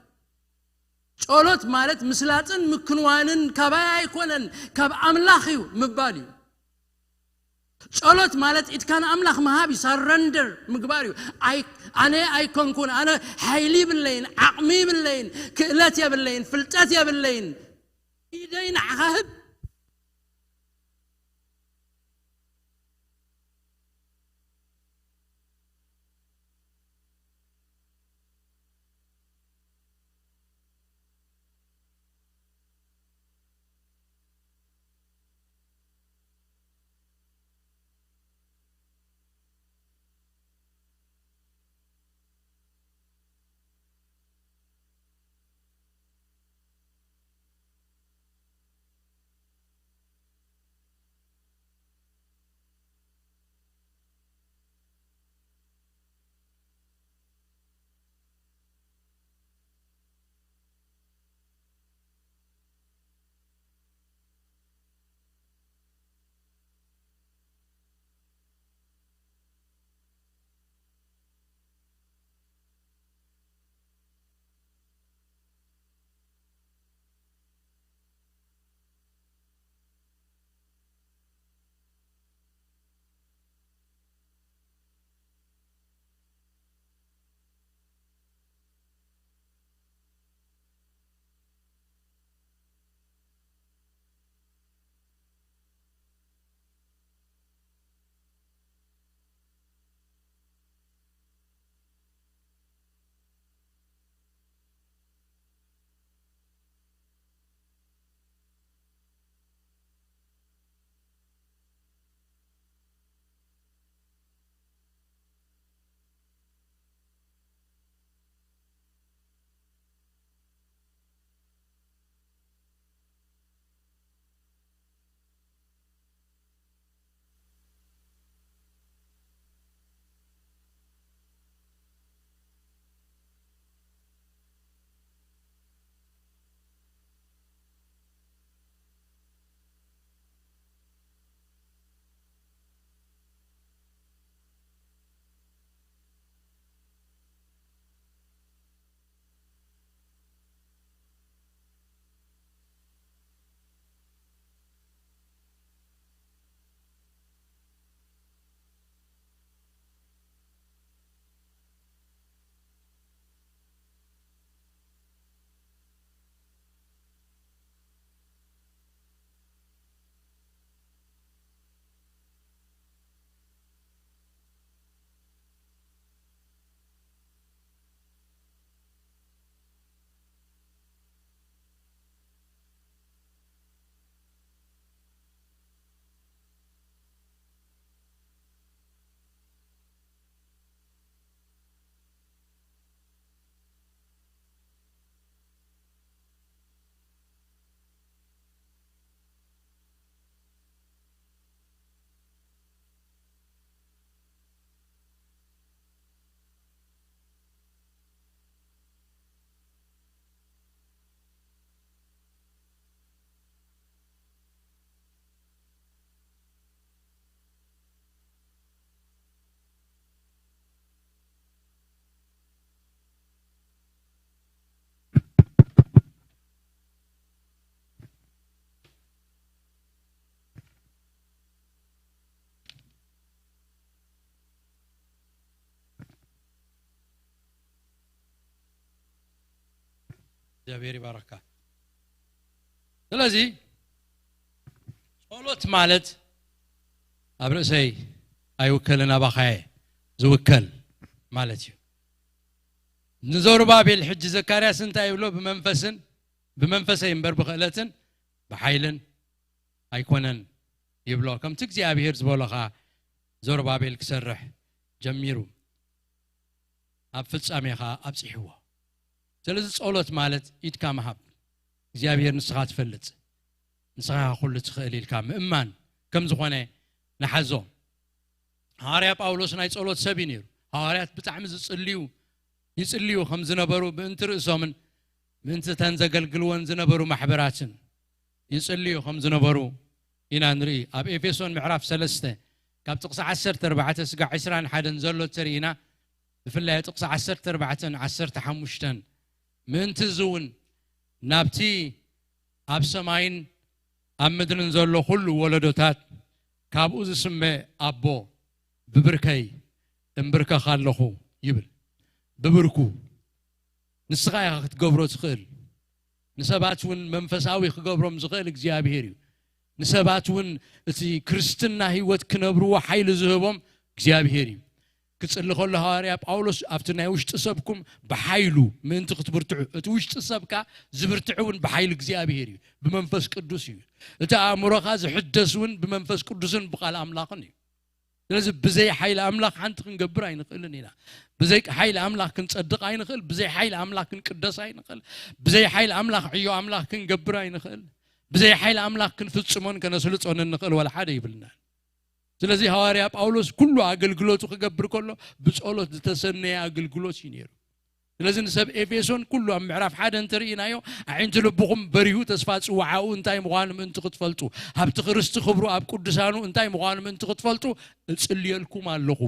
صولت مالت مسلاطن مكنوانن كبا يكونن كب املاخيو مبالي صولت مالت إت كان أملاخ مهابي سرندر مقباريو أنا أيكون كون أنا حيلي باللين عقمي باللين كلاتي باللين فلتاتي باللين إيدين عهب እግዚአብሔር ይባርካ። ስለዚህ ጸሎት ማለት አብረሰይ አይወከልና ባኻዬ ዝውከል ማለት እዩ። ንዘሩባቤል ሕጂ ዘካርያስ እንታይ ይብሎ ብመንፈሰይ እምበር ብኽእለትን ብሓይልን ኣይኮነን ይብሎ። ከምቲ እግዚአብሔር ዝበሎኻ ዘሩባቤል ክሰርሕ ጀሚሩ ኣብ ፍጻሜኻ ኣብጽሕዎ። ስለዚህ ጸሎት ማለት ኢድካ መሃብ እግዚአብሔር ንስኻ ትፈልጥ ንስኻ ኩሉ ትኽእል ኢልካ ምእማን ከም ዝኾነ ንሓዞ። ሐዋርያ ጳውሎስ ናይ ጸሎት ሰብ ነይሩ። ሐዋርያት ብጣዕሚ ይጽልዩ ከም ዝነበሩ ብእንቲ ርእሶምን ብእንቲ ተን ዘገልግልዎን ዝነበሩ ማሕበራትን ይጽልዩ ከም ዝነበሩ ኢና ንርኢ። ኣብ ኤፌሶን ምዕራፍ 3 ካብ ጥቕሲ 14 እስካዕ 21 ዘሎ ተሪኢና ብፍላይ ጥቕሲ 14 15 ምእንቲ ዝውን ናብቲ ኣብ ሰማይን ኣብ ምድርን ዘሎ ኩሉ ወለዶታት ካብኡ ዝስመዕ ኣቦ ብብርከይ እምብርከኻ ኣለኹ ይብል። ብብርኩ ንስኻ ኢኻ ክትገብሮ ትኽእል ንሰባቱን መንፈሳዊ ክገብሮም ዝኽእል እግዚአብሔር እዩ ንሰባቱን እቲ ክርስትና ህይወት ክነብሩዎ ኃይል ዝህቦም እግዚአብሔር እዩ ክጽሊ ከሎ ሐዋርያ ጳውሎስ ኣብቲ ናይ ውሽጢ ሰብኩም በኃይሉ ምእንቲ ክትብርትዑ እቲ ውሽጢ ሰብካ ዝብርትዑን በኃይል እግዚአብሔር እዩ ብመንፈስ ቅዱስ እዩ እቲ አእምሮኻ ዝሕደስውን ብመንፈስ ቅዱስን ብቃል አምላኽን እዩ ስለዚህ ብዘይ ኃይል አምላኽ ሓንቲ ክንገብር ኣይንኽእልን ኢና ብዘይ ኃይል አምላኽ ክንጸድቕ ኣይንኽእል ብዘይ ኃይል አምላኽ ክንቅደስ ኣይንኽእል ብዘይ ኃይል አምላኽ ዕዮ አምላኽ ክንገብር ኣይንኽእል ብዘይ ኃይል አምላኽ ክንፍጽሞን ከነስልጾን እንኽእል ወላ ሓደ ይብልና ስለዚህ ሐዋርያ ጳውሎስ ኩሉ አገልግሎቱ ክገብር ከሎ ብጸሎት ዝተሰነየ አገልግሎት እዩ ነይሩ ስለዚህ ንሰብ ኤፌሶን ኩሉ ኣብ ምዕራፍ 1 እንትርኢናዮ ዓይንቲ ልብኹም በሪሁ ተስፋ ጽዋዓኡ እንታይ ምዃኑ ምእንቲ ክትፈልጡ ኣብቲ ክርስቲ ክብሩ ኣብ ቅዱሳኑ እንታይ ምዃኑ ምእንቲ ክትፈልጡ እጽልየልኩም ኣለኹ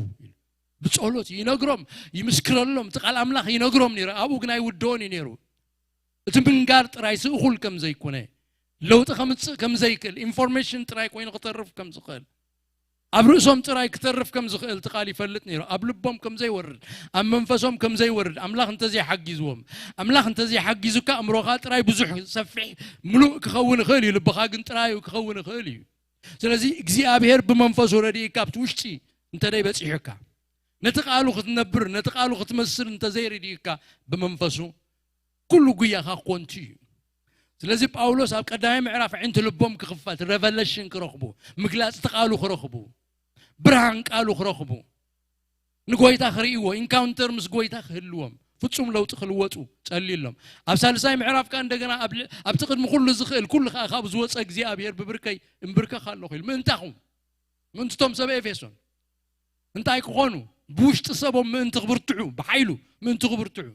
ብጸሎት ይነግሮም ይምስክረሎም ተቃል አምላኽ ይነግሮም ነይሩ ኣብኡ ግን ኣይውደውን ነይሩ እቲ ምንጋር ጥራይ ስእኹል ከም ዘይኮነ ለውጥ ከም ዘይክእል ኢንፎርሜሽን ጥራይ ኮይኑ ክተርፍ ከም ዝኽእል ኣብ ርእሶም ጥራይ ክተርፍ ከም ዝኽእል ተቃል ይፈልጥ ነይሩ ኣብ ልቦም ከም ዘይወርድ ኣብ መንፈሶም ከም ዘይወርድ አምላኽ እንተዘይ ሓጊዝዎም አምላኽ እንተዘይ ሓጊዙካ እምሮኻ ጥራይ ብዙሕ ሰፊሕ ሙሉእ ክኸውን ይኽእል እዩ ልብኻ ግን ጥራይ ክኸውን ይኽእል እዩ ስለዚህ እግዚአብሔር ብመንፈሱ ረዲእካ ኣብቲ ውሽጢ እንተደይ በፂሕካ ነቲ ቃሉ ክትነብር ነቲ ቃሉ ክትመስል እንተዘይ ረዲእካ ብመንፈሱ ኩሉ ጉያኻ ኮንቲ እዩ ስለዚህ ጳውሎስ ኣብ ቀዳማይ ምዕራፍ ዓይንቲ ልቦም ክኽፈት ሬቨሌሽን ክረኽቡ ምግላጽ ተቃሉ ክረኽቡ ብርሃን ቃሉ ክረኽቡ ንጎይታ ክርእይዎ ኢንካውንተር ምስ ጎይታ ክህልዎም ፍጹም ለውጥ ክልወጡ ጸልይሎም ኣብ ሳልሳይ ምዕራፍ ካ እንደገና ኣብቲ ቅድሚ ኩሉ ዝኽእል ኩሉ ካብ ዝወፀ እግዚአብሔር ብብርከይ እምብርከኽ ኣለኹ ኢሉ ምእንትቶም ሰብ ኤፌሶን እንታይ ክኾኑ ብውሽጢ ሰቦም ምእንቲ ክብርትዑ ብሓይሉ ምእንቲ ክብርትዑ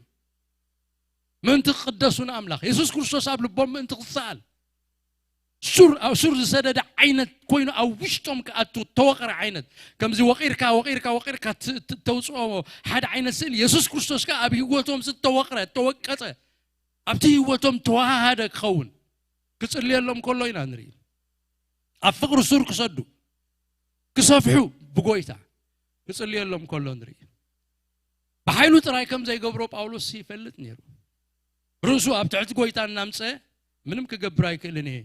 ምእንቲ ክቅደሱን አምላኽ ኢየሱስ ክርስቶስ ኣብ ልቦም ምእንቲ ክሰኣል ሱር ዝሰደደ ዓይነት ኮይኑ ኣብ ውሽጦም ከኣቱ ተወቕረ ዓይነት ከምዚ ወቂርካ ተውፅኦ ሓደ ዓይነት ስእሊ ኢየሱስ ክርስቶስ ከ ኣብ ህይወቶም ዝተወቕረ ተወቀፀ ኣብቲ ህይወቶም ተዋሃደ ክኸውን ክጽልየሎም ከሎ ኢና ንርኢ ኣብ ፍቅሪ ሱር ክሰዱ ክሰፍሑ ብጎይታ ክጽልየሎም ከሎ ንርኢ ብሓይሉ ጥራይ ከም ዘይገብሮ ጳውሎስ ይፈልጥ ነይሩ ርሱ ኣብ ትሕቲ ጎይታ እናምፀ ምንም ክገብር ኣይክእልን እየ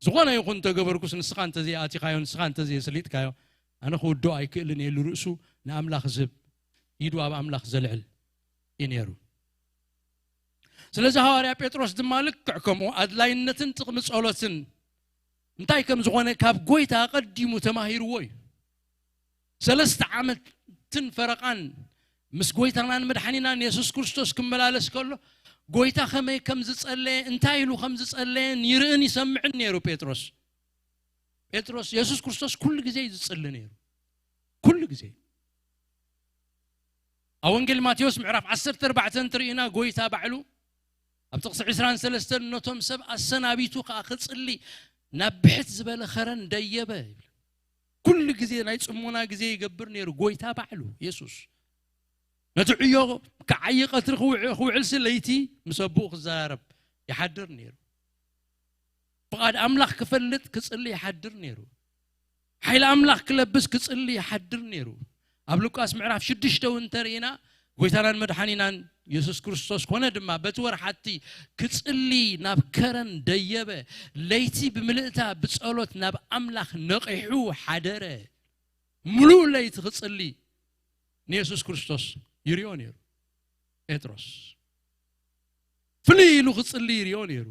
ዝኾነ ይኹን ተገበርኩስ ንስኻ እንተዘይ ኣቲኻዮ ንስኻ እንተዘይ ስሊጥካዮ ኣነ ክውዶ ኣይክእልን እየ ርሱ ንኣምላኽ ዝህብ ኢዱ ኣብ ኣምላኽ ዘልዕል እዩ ነይሩ ስለዚ ሐዋርያ ጴጥሮስ ድማ ልክዕ ከምኡ ኣድላይነትን ጥቕሚ ጸሎትን እንታይ ከም ዝኾነ ካብ ጎይታ ቀዲሙ ተማሂርዎ እዩ 3 ዓመትን ፈረቓን ምስ ጎይታናን መድሓኒናን ኢየሱስ ክርስቶስ ክመላለስ ከሎ ጎይታ ከመይ ከም ዝጸለየ እንታይ ኢሉ ከም ዝጸለየን ይርእን ይሰምዕን ነይሩ ጴጥሮስ ኢየሱስ ክርስቶስ ኩሉ ግዜ ይጸልይ ነይሩ ኩሉ ግዜ ኣብ ወንጌል ማቴዎስ ምዕራፍ 14 ትርኢና ጎይታ ባዕሉ ኣብ ጥቕሲ 23 ነቶም ሰብ ኣሰናቢቱ ከዓ ክጽሊ ናብ ብሕት ዝበለ ኸረን ደየበ ኩሉ ግዜ ናይ ጽሙና ግዜ ይገብር ነይሩ ጎይታ ባዕሉ ኢየሱስ ነትዕዮ ከዓይ ቀትሪ ክውዕል ስለይቲ ምሰቡኡ ክዛረብ ይሓድር ነይሩ ፍቃድ አምላኽ ክፈልጥ ክጽሊ ይሓድር ነይሩ ኃይል አምላኽ ክለብስ ክጽሊ ይሓድር ነይሩ ኣብ ሉቃስ ምዕራፍ 6 እንተርኢና ጎይታናን መድሓኒናን ኢየሱስ ክርስቶስ ኮነ ድማ በቲ ወርሓቲ ክጽሊ ናብ ከረን ደየበ ለይቲ ብምልእታ ብጸሎት ናብ አምላኽ ነቂሑ ሓደረ ሙሉእ ለይቲ ክጽሊ ንኢየሱስ ክርስቶስ ይርዮ ነይሩ ጴጥሮስ ፍልይ ኢሉ ክጽሊ ይርዮ ነይሩ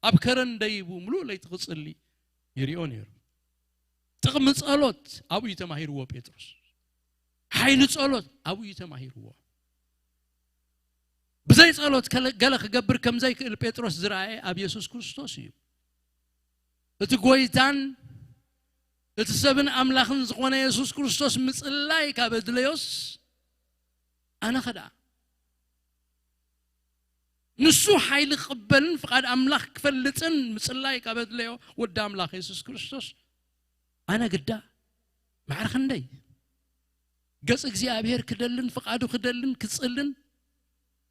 ኣብ ከረን ደይቡ ሙሉእ ለይቲ ክጽሊ ይርዮ ነይሩ ጥቕሚ ጸሎት ኣብኡ ተማሂርዎ ጴጥሮስ ኃይል ጸሎት ኣብኡ ተማሂርዎ ብዘይ ጸሎት ገለ ክገብር ከም ዘይክእል ጴጥሮስ ዝረኣየ ኣብ ኢየሱስ ክርስቶስ እዩ እቲ ጎይታን እቲ ሰብን ኣምላኽን ዝኾነ ኢየሱስ ክርስቶስ ምጽላይ ካብ ኣድለዮስ ኣነ ኸዳ ንሱ ኃይል ክቕበልን ፍቃድ አምላኽ ክፈልጥን ምጽላይ ካብ ኣድለዮ ወዲ አምላኽ ኢየሱስ ክርስቶስ ኣነ ግዳ ማዕርኽ እንደይ ገጽ እግዚአብሔር ክደልን ፍቃዱ ክደልን ክጽልን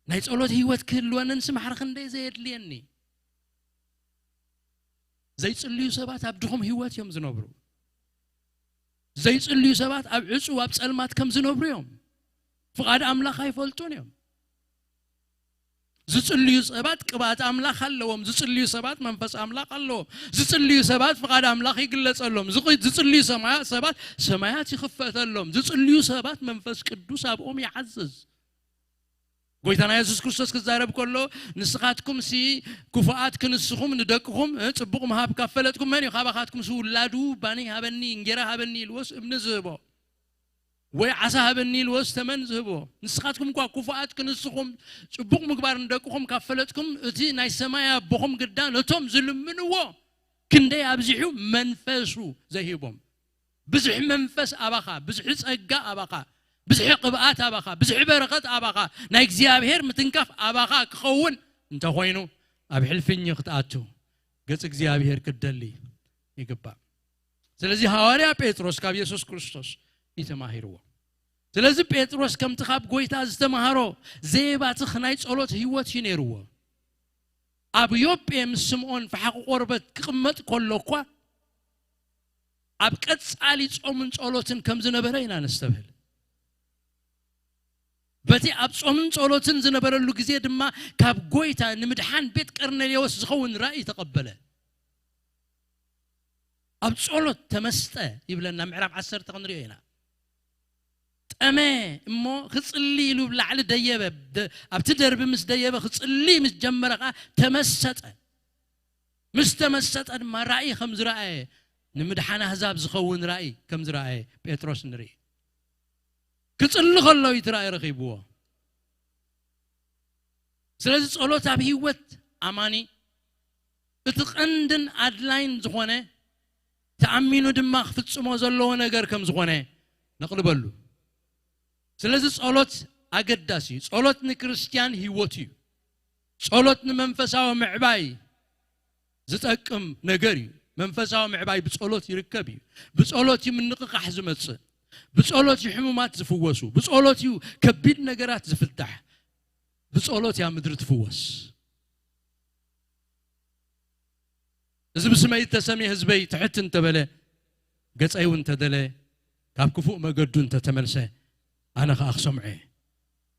ናይ ጸሎት ህይወት ክህልወንን ስማዕርኽ እንደይ ዘየድልየኒ ዘይጽልዩ ሰባት ኣብ ድኹም ህይወት እዮም ዝነብሩ ዘይጽልዩ ሰባት ኣብ ዕጹ ኣብ ጸልማት ከም ዝነብሩ እዮም ፍቃድ አምላኽ ኣይፈልጡን እዮም ዝጽልዩ ሰባት ቅባት አምላክ አለዎም ዝጽልዩ ሰባት መንፈስ አምላክ አለዎም ዝጽልዩ ሰባት ፍቃድ አምላክ ይግለጸሎም ዝጽልዩ ሰባት ሰማያት ይخፈተሎም ዝጽልዩ ሰባት መንፈስ ቅዱስ አብኦም ይዓዘዝ ጎይታና ኢየሱስ ክርስቶስ ክዛረብ ከሎ ንስኻትኩም ሲ ኩፋአት ክንስኹም ንደቅኹም ጽቡቕ መሃብ ካፈለጥኩም መን ይኻባኻትኩም ውላዱ ባኒ ሃበኒ እንጀራ ሃበኒ ልወስ እብን ዝህቦ ወይ ዓሳ ሃበኒ ልወስ ተመን ዝህቦ ንስኻትኩም ኳ ኩፋአት ክንስኹም ጽቡቕ ምግባር ንደቅኹም ካፈለጥኩም እቲ ናይ ሰማይ አቦኹም ግዳ ነቶም ዝልምንዎ ክንደይ አብዚሑ መንፈሱ ዘሂቦም ብዙሕ መንፈስ አባኻ ብዙሕ ጸጋ አባኻ ብዙሕ ቅብአት አባኻ ብዙሕ በረኸት አባኻ ናይ እግዚአብሔር ምትንካፍ አባኻ ክኸውን እንተ ኮይኑ ኣብ ሕልፍኝ ክትኣቱ ገጽ እግዚአብሔር ክደሊ ይግባእ ስለዚህ ሐዋርያ ጴጥሮስ ካብ ኢየሱስ ክርስቶስ ይተማሂርዎ ስለዚህ ጴጥሮስ ከምቲ ካብ ጎይታ ዝተማሃሮ ዘይባትኽ ናይ ጸሎት ህይወት ይነርዎ ኣብ ዮጴ ምስ ስምዖን ፍሓቕ ቆርበት ክቕመጥ ከሎኳ ኣብ ቀጻሊ ጾምን ጸሎትን ከም ዝነበረ ኢና ነስተብህል በቲ ኣብ ጾምን ጸሎትን ዝነበረሉ ጊዜ ድማ ካብ ጎይታ ንምድሓን ቤት ቀርኔሌዎስ ዝኸውን ራእይ ተቐበለ ኣብ ጸሎት ተመስጠ ይብለና ምዕራፍ 10 ክንሪኦ ኢና ጠመ እሞ ክጽሊ ኢሉ ብላዕሊ ደየበ ኣብቲ ደርቢ ምስ ደየበ ክጽሊ ምስ ጀመረኻ ተመሰጠ ምስ ተመሰጠ ድማ ራእይ ከም ዝረአየ ንምድሓን ኣሕዛብ ዝኸውን ራእይ ከም ዝረአየ ጴጥሮስ ንርኢ ክጽሊ ከሎ ይትራእይ ረኺብዎ ስለዚ ጸሎት ኣብ ህይወት ኣማኒ እቲ ቀንድን ኣድላይን ዝኾነ ተኣሚኑ ድማ ክፍጽሞ ዘለዎ ነገር ከም ዝኾነ ነቕልበሉ ስለዚ ጸሎት ኣገዳሲ እዩ ጸሎት ንክርስቲያን ህይወት እዩ ጸሎት ንመንፈሳዊ ምዕባይ ዝጠቅም ነገር እዩ መንፈሳዊ ምዕባይ ብጸሎት ይርከብ እዩ ብጸሎት ምንቅቃሕ ዝመጽእ بصلوت يحمومات زفوسو بصلوت يو كبير نجارات زفتح بصلوت يا مدر تفوس إذا بسمعي تسمي هزبي تحت أنت بله قص أيو أنت دله كاب كفوق ما قدون أنت تملسه أنا خاخ سمعي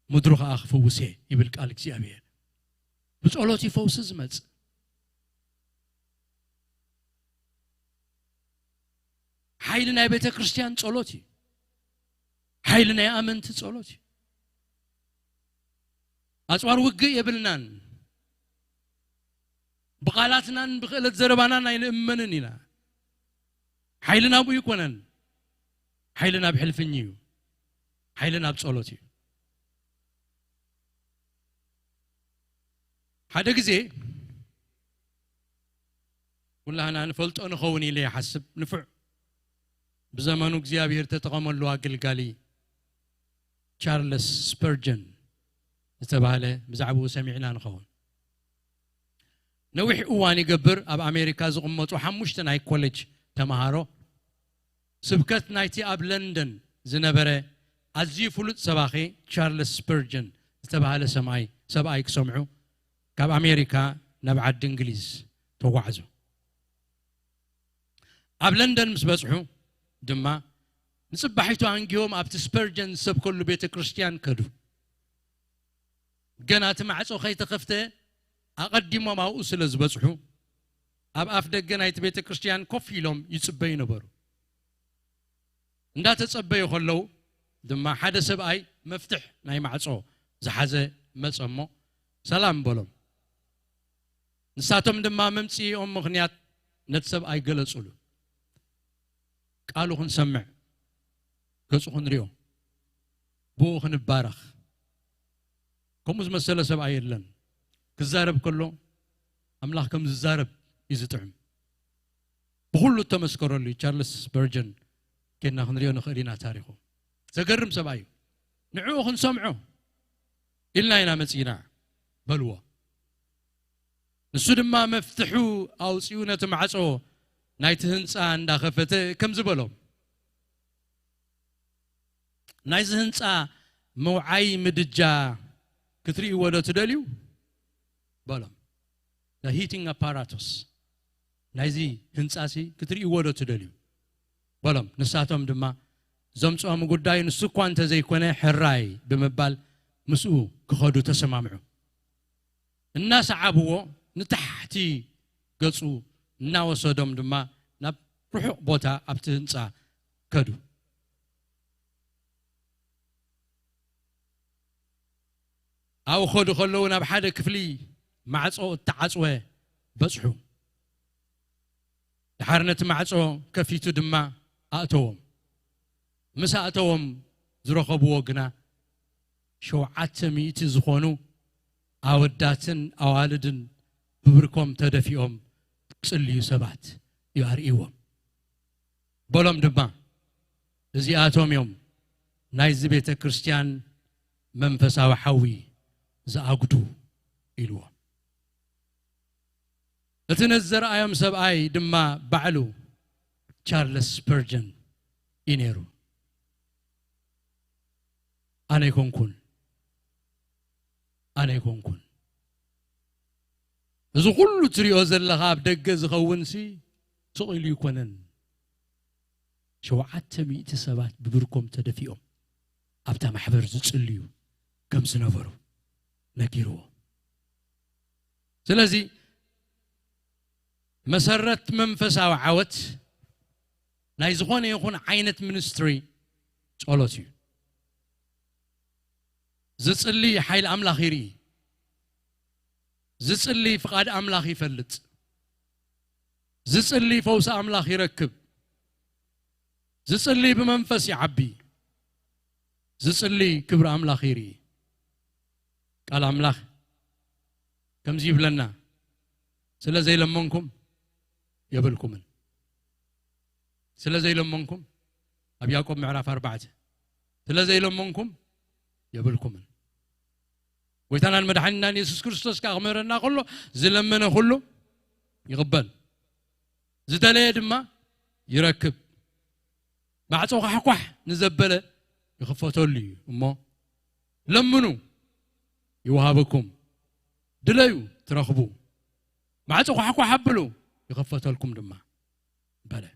مدر خاخ فوسه يبلك عليك سيابيه بصلوت يفوس زمت حيلنا بيت كريستيان صلوتي حيلنا يا أمنت صلوتي أسوار وقي يبلنان بقالاتنا بخلت زربانا نين أمننا حيلنا أبو يكونن حيلنا بحلفنيو حيلنا بصلوتي هذا كذي والله أنا نفلت أنا خوني لي حسب نفع بزمانو እግዚአብሔር ተጠቀመሉ አገልጋሊ ቻርልስ ስፐርጀን ዝተባለ ብዛዕባው ሰሚዕና ንኸውን ነዊሕ እዋን ይገብር ኣብ ኣሜሪካ ዝቕመጡ 5 ናይ ኮሌጅ ተማሃሮ ስብከት ናይቲ ኣብ ለንደን ዝነበረ ኣዝዩ ፍሉጥ ሰባኺ ቻርልስ ስፐርጀን ዝተባለ ሰብኣይ ክሰምዑ ካብ ኣሜሪካ ናብ ዓዲ እንግሊዝ ተጓዕዙ ኣብ ለንደን ምስ በጽሑ دما نصبحيتو عنجيوم أبت سبرجن سب كل بيت كريستيان كدو جنات معصو خيت خفته أقدموا ما أوصل زبصحو أب أفدق جنايت بيت كريستيان كفيلهم يتصبين برو ندات تصبي خلو دما حدا سبأي مفتح ناي معصو زحزة مصمو سلام بولم نساتهم دما ممسي مغنيات نتسبأي جلسولو قالوا خن سمع قصو خن ريو بو خن بارخ كمز مسألة سبعة يلن كزارب كله أملاح كم زارب يزتعم بقولوا تمسكر اللي تشارلز سبرجن كنا خن ريو نخلينا تاريخه زقرم سبعة نعو خن سمعه إلا ينا مسينا بلوى السود ما مفتحو أو سيونة معصو نايت هنسا عند خفته كم زبلهم نايت هنسا موعي مدجا كتري ولا تدليو بلهم the heating apparatus نايزي هنسا سي كتري ولا تدليو بلهم نساتهم دما زمصو ام غداي نسو كوانت زي كونه حراي بمبال مسو كخدو تسمامعو الناس عبوه نتحتي قصو ناوسودم دما ناب روحو بوتا ابتنصا كدو او خدو خلو ناب حدا كفلي معصو تعصوه بصحو دحرنت معصو كفيتو دما اتوم مساتوم زرخبو غنا شوعات ميت زخونو አወዳትን አዋልድን ብብርኮም ተደፊኦም ጽልዩ ሰባት ይአርኢዎም በሎም ድማ እዚአቶም እዮም ናይዚ ቤተ ክርስቲያን መንፈሳዊ ሓዊ ዝአግዱ ኢልዎም እቲ ነዘርአዮም ሰብኣይ ድማ ባዕሉ ቻርልስ ስፐርጀን ኢነሩ ኣነ ይኮንኩን أنا يكون إذا كل تريو زلها بدقة زخون سي سؤال يكونن شو عتمي تسبات ببركم تدفيهم أبدا محبر زتسليو كم سنفرو نكيرو سلازي مسرت منفسا وعوت نايزخون يكون عينة منستري صلاتي زصلي حيل أملاخيري زصلي فقاد أملاخي فلت زصلي فوس أملاخي ركب زصلي بمنفس عبي زصلي كبر أملاخيري قال أملاخ كم زيب لنا سلا زي لمنكم يبلكم سلا زي لمنكم أبياكم معرف 4 سلا زي لمنكم يبلكم ويتنا المدحنا يسوع كريستوس كأمرنا كله زلمنا كله يقبل زدلي دما يركب مع توق حقوح نزبله يخفتوا لي أما لمنو يوهبكم دليو ترخبوا مع توق حقوح حبلو يخفتوا لكم دما بلا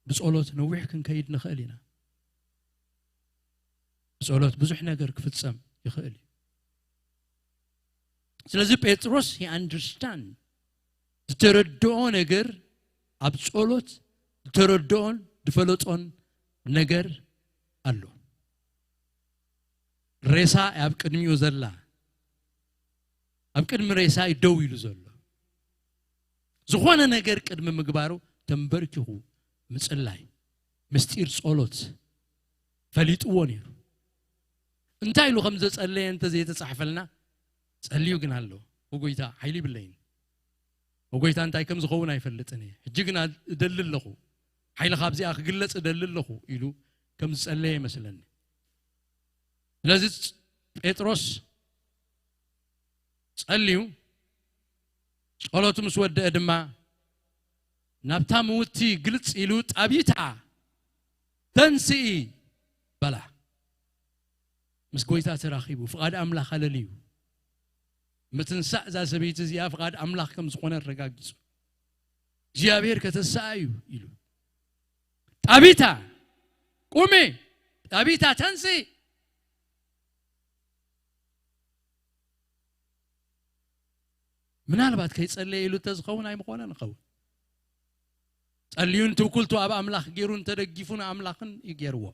بس قولت نوح كن كيد نخالينا صلوت بزح نجار كفتسم يخالي. سلازي بيتروس he understand. تردون نجار أب صلوت تردون دفلوتون نجار الله. ريسا أب كدمي يوزلا. أب كدم ريسا يدوي يوزلا. زخوانا نجار كدم مقبارو تنبركه مسألة مستير صلوت فليت وانيرو. انتاي لو خمسة تسألي انت زي تصحف لنا تسأليو قنا له وقويتا حيلي باللين وقويتا انتاي كم زخونا يفلتني حجيقنا دلل له حيل خابزي اخ قلت دلل له يلو كم تسألي مثلا لازم اتروس تسأليو قالوا مسود ادما نبتا موتي قلت يلو تابيتا تنسي بلا مسكويتا تراخيبو فقاد أملاخ على متنسع ذا سبيت زيا فقاد أملاخ كم زخونا الرقاقيسو جيابير كتسايو إلو تابيتا قومي تابيتا تنسي من هالبات كي تسألي إلو تزخونا يمخونا نخو تسأليون تو قلتو أبا أملاخ جيرون ترقيفون أملاخن يجيروا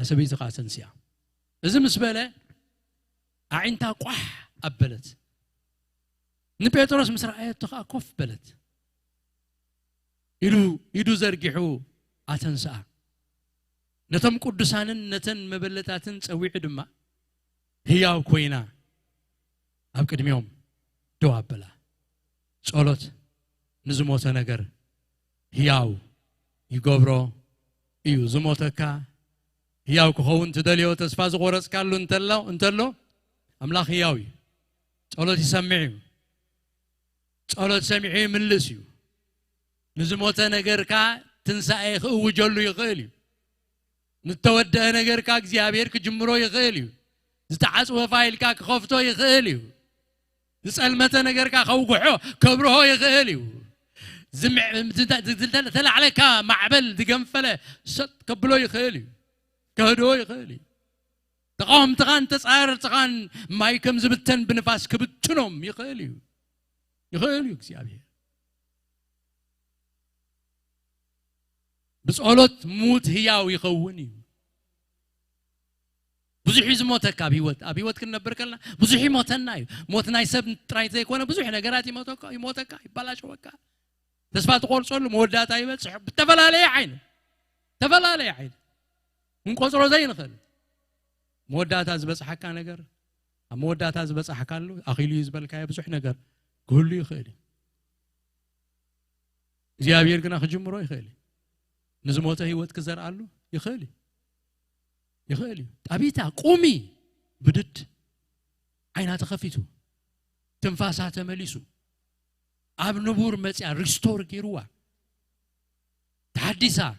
أسبيت قاسنسيا إذا مسبلة أعنتا قح أبلت نبيتروس مسرعية تخا كف بلت يدو زرقحو أتنسا نتم قدسانن نتن مبلتاتن سوي دما هياو كوينا أبقدميهم دو أبلا صلوت نزموت نجر هياو يقبرو إيو زموتكا هياو كهون تدليو تسفاز غورس كارلو انتلو أملاخ هياوي صلوت يسمعيو صلوت سمعي من لسيو نزموت نجر كا تنسى وجلو يغاليو نتودع نجر كا زيابير كجمرو يغاليو زتعص وفايل كا خفتو يغاليو زسأل متى نجر كا خوقحو كبرو يغاليو زمع تلا عليك معبل دقنفله شط قبلو يغاليو كهدو يغالي تقام تغان تسعر تغان ما يكم زبتن بنفاس كبتنهم يخيليو እግዚአብሔር بسألت موت هياو يخوني بزحي زموتك أبيوت كنا بركلنا بزحي موتنا موتنا يسب تراي زي كونه بزحي نجارات يموتك يبلاش وكا تسمع تقول صول مودات أيوة صح تفلا لي عين نقصر زي نخل مودات أزبس حكا نجار مودات أزبس حكا له أخيلي يزبل كاي بزحي نجار كل يخيلي زيابير كنا خجمرو يخيلي نزموته هيوت كزر علو يخيلي أبيتا قومي بدت عينها تخفيتو تنفاسها تمليسو أب نبور متى ريستور كيروا تحديثا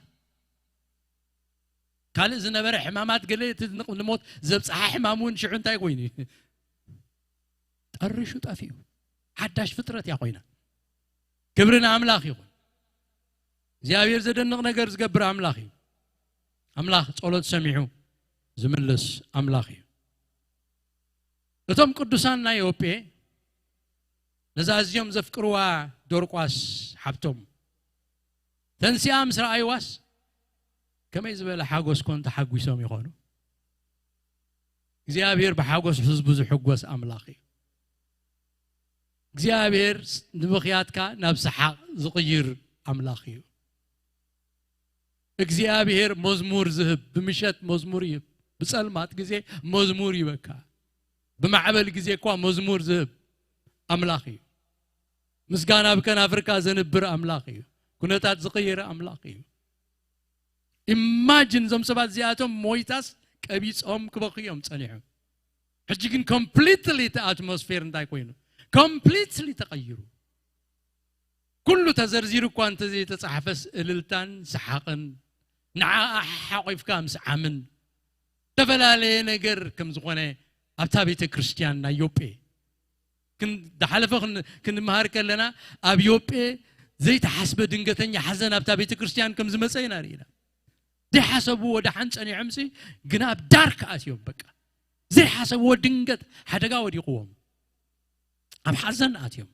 قال إذا نبر حمامات قلت نموت زبص حمامون شعون تاي قويني تقرشوا تافيو حداش فترة يا قوينا كبرنا أملاخ يقول زيابير زدنق نجر زقبر أملاخي أملاخ صلوت سمعوا زملس أملاخي لتوم قدسان نايوبي نزازيوم زفكروا دورقواس حبتم تنسي أمس رأيواس كما يزبل حاجوس كنت حاجوسهم يقولوا زيابير بحاجوس حزبوز حجوس أملاخي زيابير نبخياتك نفس حق زقير أملاخي እግዚአብሔር መዝሙር ዝህብ በምሸት መዝሙር ይብ በጸልማት ጊዜ መዝሙር ይበካ በማዕበል ጊዜ እንኳ መዝሙር ዝህብ አምላኽ እዩ ምስጋና በከን አፍሪካ ዘንብር አምላኽ እዩ ኩነታት ዝቀየረ አምላኽ እዩ ኢማጂን ዞም ሰባት ዚአቶም ሞይታስ ቀቢጾም ክበኽዮም ጸኒሖም ሕጂ ግን ኮምፕሊትሊ አትሞስፌር እንታይ ኮይኑ ኮምፕሊትሊ ተቀይሩ كل تزرزير كوانت زي تتصحفس إللتان سحقن نع حقيف كامس عمن تفلالي نجر كم زغنة أبتابيت كريستيان نيوبي كن دحلفه كن مهارك لنا أبيوبي زي تحسب دنجتين يحزن أبتابيت كريستيان كم زمسين أرينا زي حسبوا ودحنس أني عمسي جناب دارك أسيوب بك زي حسبوا دنجت حدا قاود يقوم أب حزن أتيوم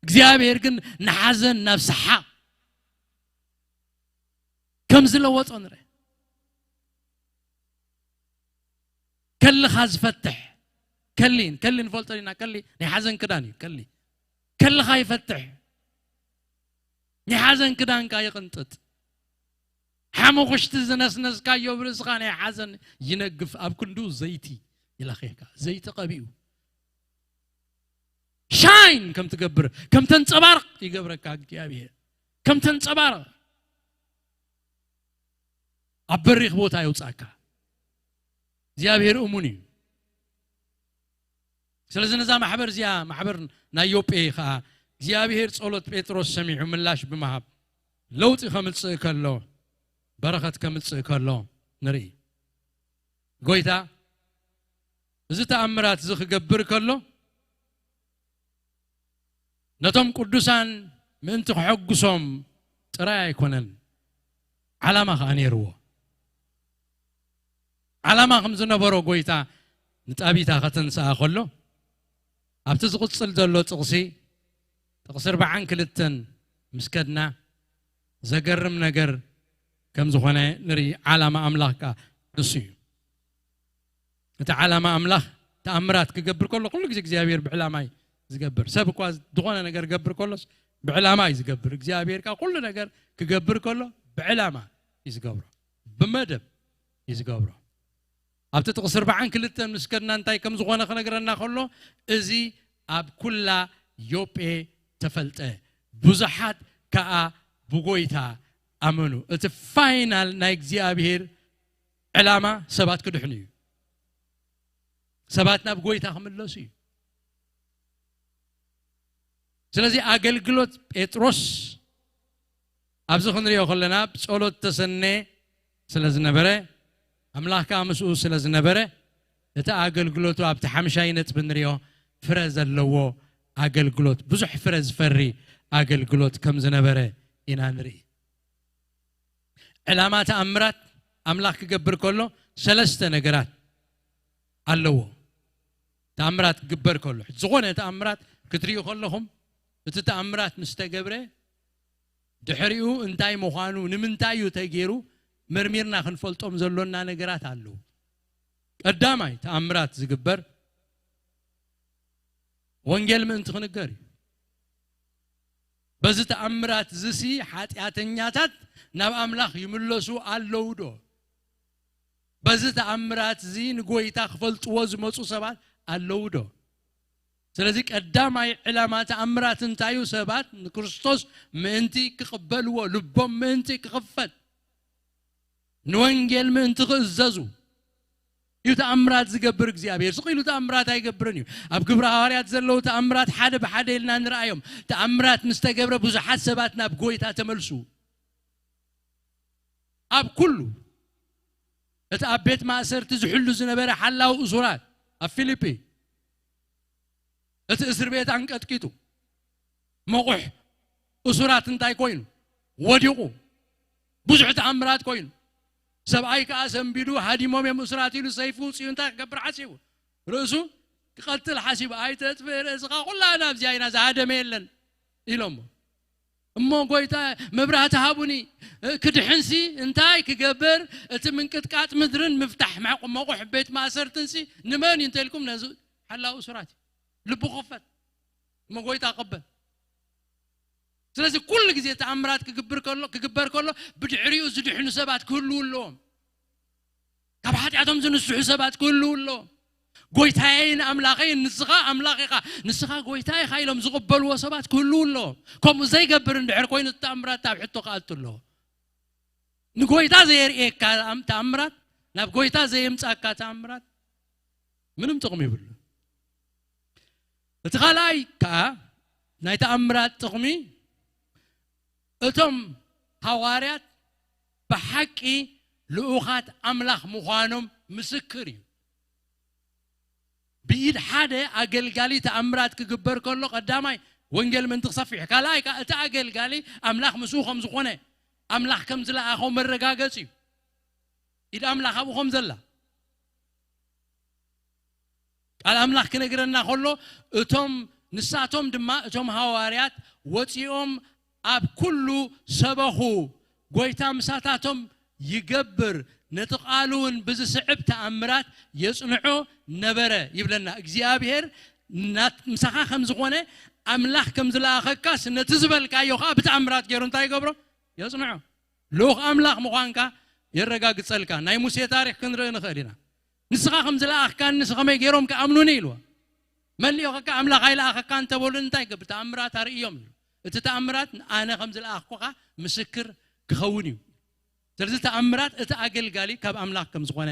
እግዚአብሔር ግን نحزن نفسها كم زلوت أنره كل خاز فتح كلين فولترينا كلي نحزن كداني كل خاي فتح نحزن كدان كاي قنطت حمو خشت زنسنس كايو برزقاني حزن ينقف أب كندو زيتي إلى خيكا زيت قبيو شاين كم تقبر كم تنصبارق يقبرك እግዚአብሔር كم تنصبارق أبريخ بوتا يوصاك እግዚአብሔር أموني ስለዚህ ነዛ ማህበር ዚያ ማህበር ናዮጴ ኻ እግዚአብሔር ጸሎት ጴጥሮስ ሰሚዑ ምላሽ በመሃብ ለውጥ ከምጽእ ከሎ በረኸት ከምጽእ ከሎ ንርኢ ጎይታ እዚ ተአምራት እዚ ክገብር ከሎ نتوم قدوسان من تحقسهم ترى يكونن علامة خانيرو علامة خمسنا برو قويتا نتابيتا ختن ساخلو أبتزقط صلدلو تقصر بعن كلتن مسكدنا زقرم نقر كم زخنا نري علامة أملاك نسي نت علامة أملاك تأمرات كجبر كل زيابير بعلامة زقبر سبق واز دغنا نجر قبر كلش بعلامة يزقبر እግዚአብሔር كل نجر كجبر كله بعلامة يزقبره بمدب يزقبره أبت تقصر بعن كلتن مسكرنا انتاي كم زغنا خنقرنا كله ازي اب كلا يوبي تفلته بزحات كا بوغويتا امنو ات فاينل نا እግዚአብሔር علامة سبات كدحني سباتنا بوغويتا خملوسي ስለዚህ አገልግሎት ጴጥሮስ አብዝኹን ሪዮ ኸለና ጸሎት ተሰነ ስለዝነበረ አምላክ አምስኡ ስለዝነበረ እቲ አገልግሎቱ ኣብቲ ሓምሻይነት ብንሪዮ ፍረ ዘለዎ አገልግሎት ብዙሕ ፍረ ዝፈሪ አገልግሎት ከም ዝነበረ ኢና ንርኢ ዕላማ ተአምራት አምላክ ክገብር ከሎ ሰለስተ ነገራት ኣለዎ ተኣምራት ግበር ከሎ ዝኾነ ተኣምራት ክትሪኡ ከለኹም እቲ ተኣምራት ምስ ተገብረ ድሕሪኡ እንታይ ምዃኑ ንምንታይ እዩ ተገይሩ መርሚርና ክንፈልጦም ዘሎና ነገራት ኣለዉ ቀዳማይ ተኣምራት ዝግበር ወንጌል ምእንቲ ክንገር በዚ ተኣምራት ዝሲ ኃጢአተኛታት ናብ ኣምላኽ ይምለሱ ኣለዉ ዶ በዚ ተኣምራት እዚ ንጎይታ ክፈልጥዎ ዝመፁ ሰባት ኣለዉ ዶ ስለዚህ ቀዳማይ ዕላማ ተኣምራት እንታዩ ሰባት ንክርስቶስ ምእንቲ ክቕበልዎ ልቦም ምእንቲ ክኽፈት ንወንጌል ምእንቲ ክእዘዙ እዩ ተኣምራት ዝገብር እግዚአብሔር ስቂሉ ተኣምራት ኣይገብርን እዩ ኣብ ግብረ ሐዋርያት ዘለው ተኣምራት ሓደ ብሓደ ኢልና ንርአዮም ተኣምራት ምስ ተገብረ ብዙሓት ሰባት ናብ ጎይታ ተመልሱ ኣብ ኩሉ እቲ ኣብ ቤት ማእሰርቲ ዝሕሉ ዝነበረ ሓላው እሱራት ኣብ ፊልጵ እቲ እስር ቤት አንቀጥቂጡ መቑሕ እሱራት እንታይ ኮይኑ ወዲቁ ብዙሕ ተኣምራት ኮይኑ ሰብኣይ ከዓ ሰንቢዱ ሃዲሞም የምእስራት ኢሉ ሰይፉ ውፅኡ እንታይ ክገብር ሓሲቡ ርእሱ ክቐትል ሓሲቡ ኣይተጥፍእ ርእስኻ ኩላና ኣብዚኣ ኢና ዝሃደመ የለን ኢሎም እሞ ጎይታ መብራህቲ ሃቡኒ ክድሕንሲ እንታይ ክገብር እቲ ምንቅጥቃጥ ምድርን ምፍታሕ መቑሕ ቤት ማእሰርትንሲ ንመን እንተልኩም ነዚ ሓላው እሱራት ልቡ ክፈት እሞ ጎይታ ቀበል ስለዚህ ኩሉ ግዜ ተኣምራት ክግበር ከሎ ብድሕሪኡ ዝድሕኑ ሰባት ክህልው ኣለዎም ካብ ኃጢአቶም ዝንስሑ ሰባት ክህልው ኣለዎም ጎይታዬን ኣምላኸይን ንስኻ ኣምላኺኻ ንስኻ ጎይታዬ ኢሎም ዝቕበልዎ ሰባት ክህልው ኣለዎም ከምኡ ዘይገብር እንድሕር ኮይኑ ተኣምራት ኣብ ሕቶ ከኣቱ ኣለዎ ንጎይታ ዘየርእየካ ተኣምራት ናብ ጎይታ ዘየምፃካ ተኣምራት ምንም ጥቕሚ ይብሉ እቲ ካልኣይ ከዓ ናይ ተኣምራት ጥቕሚ እቶም ሐዋርያት በሐቂ ልኡኻት ኣምላኽ ምዃኖም ምስክር እዩ ብኢድ ሓደ ኣገልጋሊ ተኣምራት ክግበር ከሎ ቀዳማይ ወንጌል ምእንቲ ክሰፊሕ ካልኣይ ከዓ እቲ ኣገልጋሊ ኣምላኽ ምስኡ ከም ዝኾነ ኣምላኽ ከም ዝለኣኾ መረጋገፂ እዩ ኢድ ኣምላኽ ኣብኡ ከም ዘላ ቃል ኣምላኽ ክነግረና ከሎ እቶም ንሳቶም ድማ እቶም ሐዋርያት ወፂኦም ኣብ ኩሉ ሰበኹ ጎይታ ምሳታቶም ይገብር ነጥቃሉን ብዝስዕብ ተኣምራት የጽንዖ ነበረ ይብለና እግዚአብሔር ምሳኻ ከም ዝኾነ ኣምላኽ ከም ዝለኣኸካስ ነቲ ዝበልካዮ ከዓ ብተኣምራት ገይሩ እንታይ ይገብሮ የጽንዖ ልኡኽ ኣምላኽ ምዃንካ የረጋግፀልካ ናይ ሙሴ ታሪክ ክንርኢ ንኽእል ኢና ንስኻ ከም ዝለኣኽካ ንስኸመይ ገይሮም ከኣምኑኒ ኢልዎ መሊኦኸካ ኣምላኽ ኣይለኣኸካ እንተበሉ እንታይ ገብር ተኣምራት ኣርእዮም እቲ ተኣምራት ኣነ ከም ዝለኣኽኩኻ ምስክር ክኸውን እዩ ስለዚህ ተኣምራት እቲ ኣገልጋሊ ካብ ኣምላኽ ከም ዝኾነ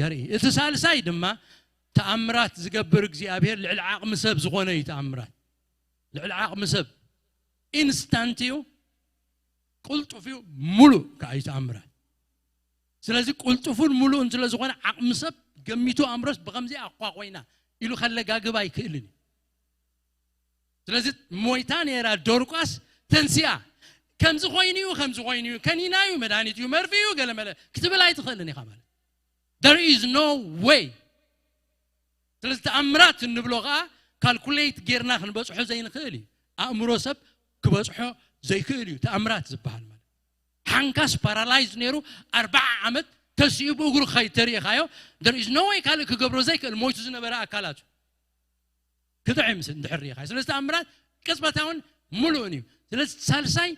የርኢ እቲ ሳልሳይ ድማ ተኣምራት ዝገብር እግዚአብሔር ልዕሊ ዓቕሚ ሰብ ዝኾነ እዩ ተኣምራት ልዕሊ ዓቕሚ ሰብ ኢንስታንት እዩ ቁልጡፍ እዩ ሙሉእ ከዓ እዩ ተኣምራት ስለዚህ ቁልጡፉን ሙሉእን ስለ ዝኾነ ዓቕሚ ሰብ ገሚቱ ኣምሮስ ብኸምዚ ኣቋቆይና ኢሉ ከለጋግብ ኣይክእልን ስለዚህ ሞይታ ነራ ዶርቋስ ተንሲያ ከምዚ ኮይኑ ከኒናዩ መድኃኒት እዩ መርፊ እዩ ገለመለ ክትብል ኣይትኽእልን ኢኻ ማለት there is no way ስለዚህ ተኣምራት እንብሎ ከዓ ካልኩሌት ጌርና ክንበፅሖ ዘይንኽእል እዩ ኣእምሮ ሰብ ክበፅሖ ዘይክእል እዩ ተኣምራት ዝበሃል ማለት ሓንካስ ፓራላይዝ ነይሩ 40 ዓመት ተሲኡ ብእግሩ ከይተሪእኻዮ there is no way ካልእ ክገብሮ ዘይክእል ሞይቱ ዝነበረ ኣካላቱ ክጥዕምስ እንድሕር ኢኻ ስለዚህ ተኣምራት ቅጽበታውን ሙሉእን እዩ ስለዚህ ሳልሳይ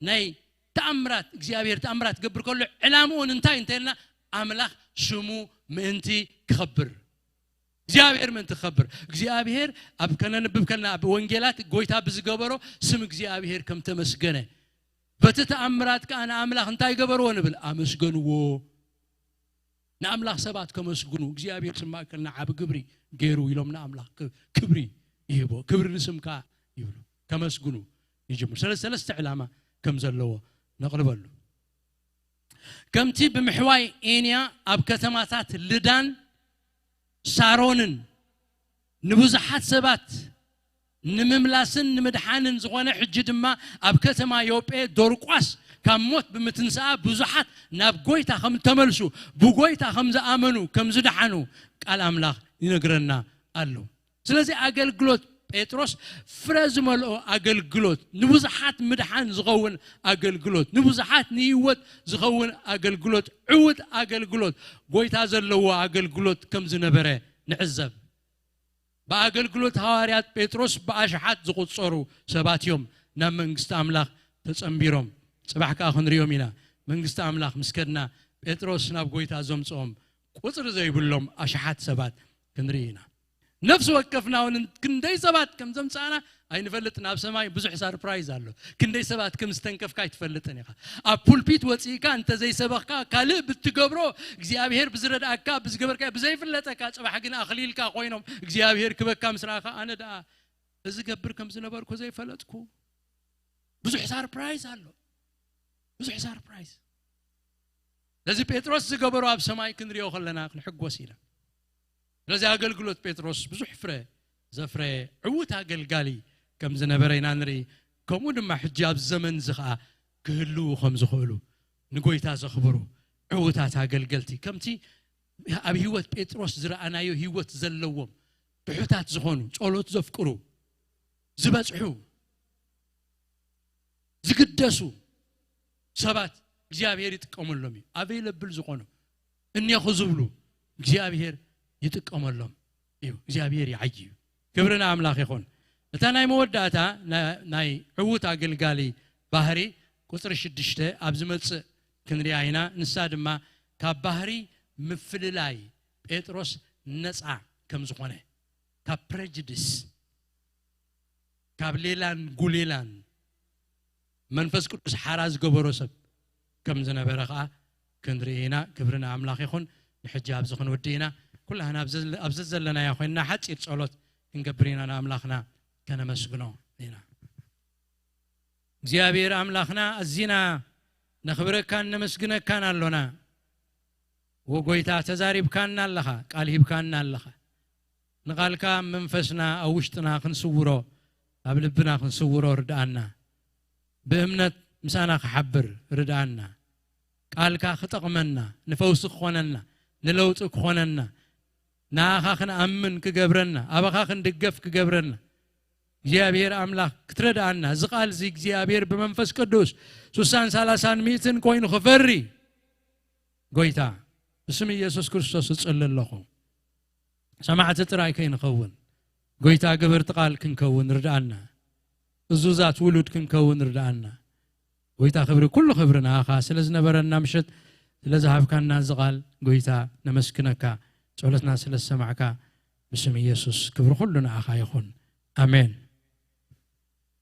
ናይ ተኣምራት እግዚአብሔር ተኣምራት ገብር ከሎ ዕላምኡን እንታይ እንተልና ኣምላኽ ስሙ ምእንቲ ክኸብር እግዚአብሔር ምእንቲ ክኸብር እግዚአብሔር ኣብ ከነንብብ ከለና ኣብ ወንጌላት ጎይታ ብዝገበሮ ስም እግዚአብሔር ከም ተመስገነ በቲ ተኣምራት ከዓ ንኣምላኽ እንታይ ገበርዎ ንብል ኣመስገንዎ ንኣምላኽ ሰባት ከመስግኑ እግዚአብሔር ስማከልና ዓብ ግብሪ ገይሩ ኢሎም ንኣምላኽ ክብሪ ይህቦ ክብሪ ንስምካ ይብሉ ከመስግኑ ይጅምር ሰለስተ ዕላማ ከም ዘለዎ ነቕርበሉ ከምቲ ብምሕዋይ ኤንያ ኣብ ከተማታት ልዳን ሳሮንን ንብዙሓት ሰባት ንምምላስን ንምድሓንን ዝኾነ ሕጂ ድማ ኣብ ከተማ ዮጴ ዶርቋስ كموت بمتنسا بزحات ناب قويتا خم تملسو بقويتا خم زآمنو كم زدحانو قال أملاخ ينقرنا قالو سلازي أقلقلوت بيتروس فرزملو أقلقلوت نبزحات مدحان زغون أقلقلوت نبزحات نيوت زغون أقلقلوت عود أقلقلوت قويتا زلو أقلقلوت كم زنبره نعزب بأقلقلوت هواريات بيتروس بأشحات زغوتصورو سبات يوم نام منقست أملاخ تسأمبيروم صباحك أخن ريومينا منقست أملاخ مسكرنا بيتروس ناب قويتا زومصوم قصر زي بلوم أشحات سبات كنرينا نفس وقفنا كندي سبات كم زمصانا أي نفلت ناب سماي بزح سربرايز الله كندي سبات كم استنكف كاي تفلتني أبولبيت وصيكا أنت زي سبخكا كالب بتجبرو እግዚአብሔር بزرد أكا بزجبركا بزي فلتكا صباحكنا أخليلكا قوينهم እግዚአብሔር كبكا مسراخا أنا دا إذا جبر كم زنبركو زي فلتكو بزح سربرايز الله بزح سربرايز لازم بيتروس زجبرو أب سماي كنريو خلنا نحق وسيلة لازم أقلقلوت بيتروس بزح فرة زفرة عوت أقلقالي كم زنبرين نري كمون ما حجاب زمن زخا كهلو خمس خلو نقويتا زخبرو عوتات أقلقلتي كمتي أبي هوت بيتروس زرع أنا هوت زلوم بحوتات زخونو صولوت زفكرو زبصحو زقدسو سبات እግዚአብሔር ይጥቀመሎም አቬለብል ዝቆኑ እኛ ኹዝብሉ እግዚአብሔር ይጥቀመሎም እዩ እግዚአብሔር ያዕዩ ክብርና አምላክ ይኹን እታ ናይ መወዳእታ ናይ ዕውት አገልጋሊ ባህሪ ቁጥር 6 ኣብ ዝመጽእ ክንሪያ ኢና ንሳ ድማ ካብ ባህሪ ምፍልላይ ጴጥሮስ ነፃ ከም ዝኾነ ካብ ፕሬጁዲስ ካብ ሌላን ጉሌላን መንፈስ ቅዱስ ሓራዝ ገበሮ ሰብ كم زنبرة كندرينا كبرنا أملاك يخون نحجاب زخن ودينا كلها أبزز لنا يا أخوينا حتى يتصلت نكبرينا أملاكنا كان مسجنو دينا زيابير أملاكنا الزنا نخبرك كان مسجنا كان لنا وقويتا تزارب كان لها قال هيب كان لها نقال كام منفسنا أوشتنا خنصوره قبل بنا خنصوره ردانا بأمنة مسانا خحبر ردانا قالك خطقمنا نفوس خوننا نلوت خوننا ناخنا امن كجبرنا ابخاخن دقف كجبرنا እግዚአብሔር አምላክ ክትረዳና ዝቃል ዚ እግዚአብሔር በመንፈስ ቅዱስ 30 ሚትን ኮይን خفري ጎይታ በስም ኢየሱስ ክርስቶስ ጸለለኹ ሰማዕት ጥራይ ከይን ኸውን ጎይታ ግብር ተቃል ክንከውን ርዳና እዙዛት ውሉድ ክንከውን ርዳና ጎይታ خبر كل خبرنا اخا ስለዝነበረና ምሽት ስለዛሃብካና ዝቃል ጎይታ ነመስክነካ ጸሎትና ስለሰማዕካ በስም ኢየሱስ ክብር ሁሉና አኻ ይኹን አሜን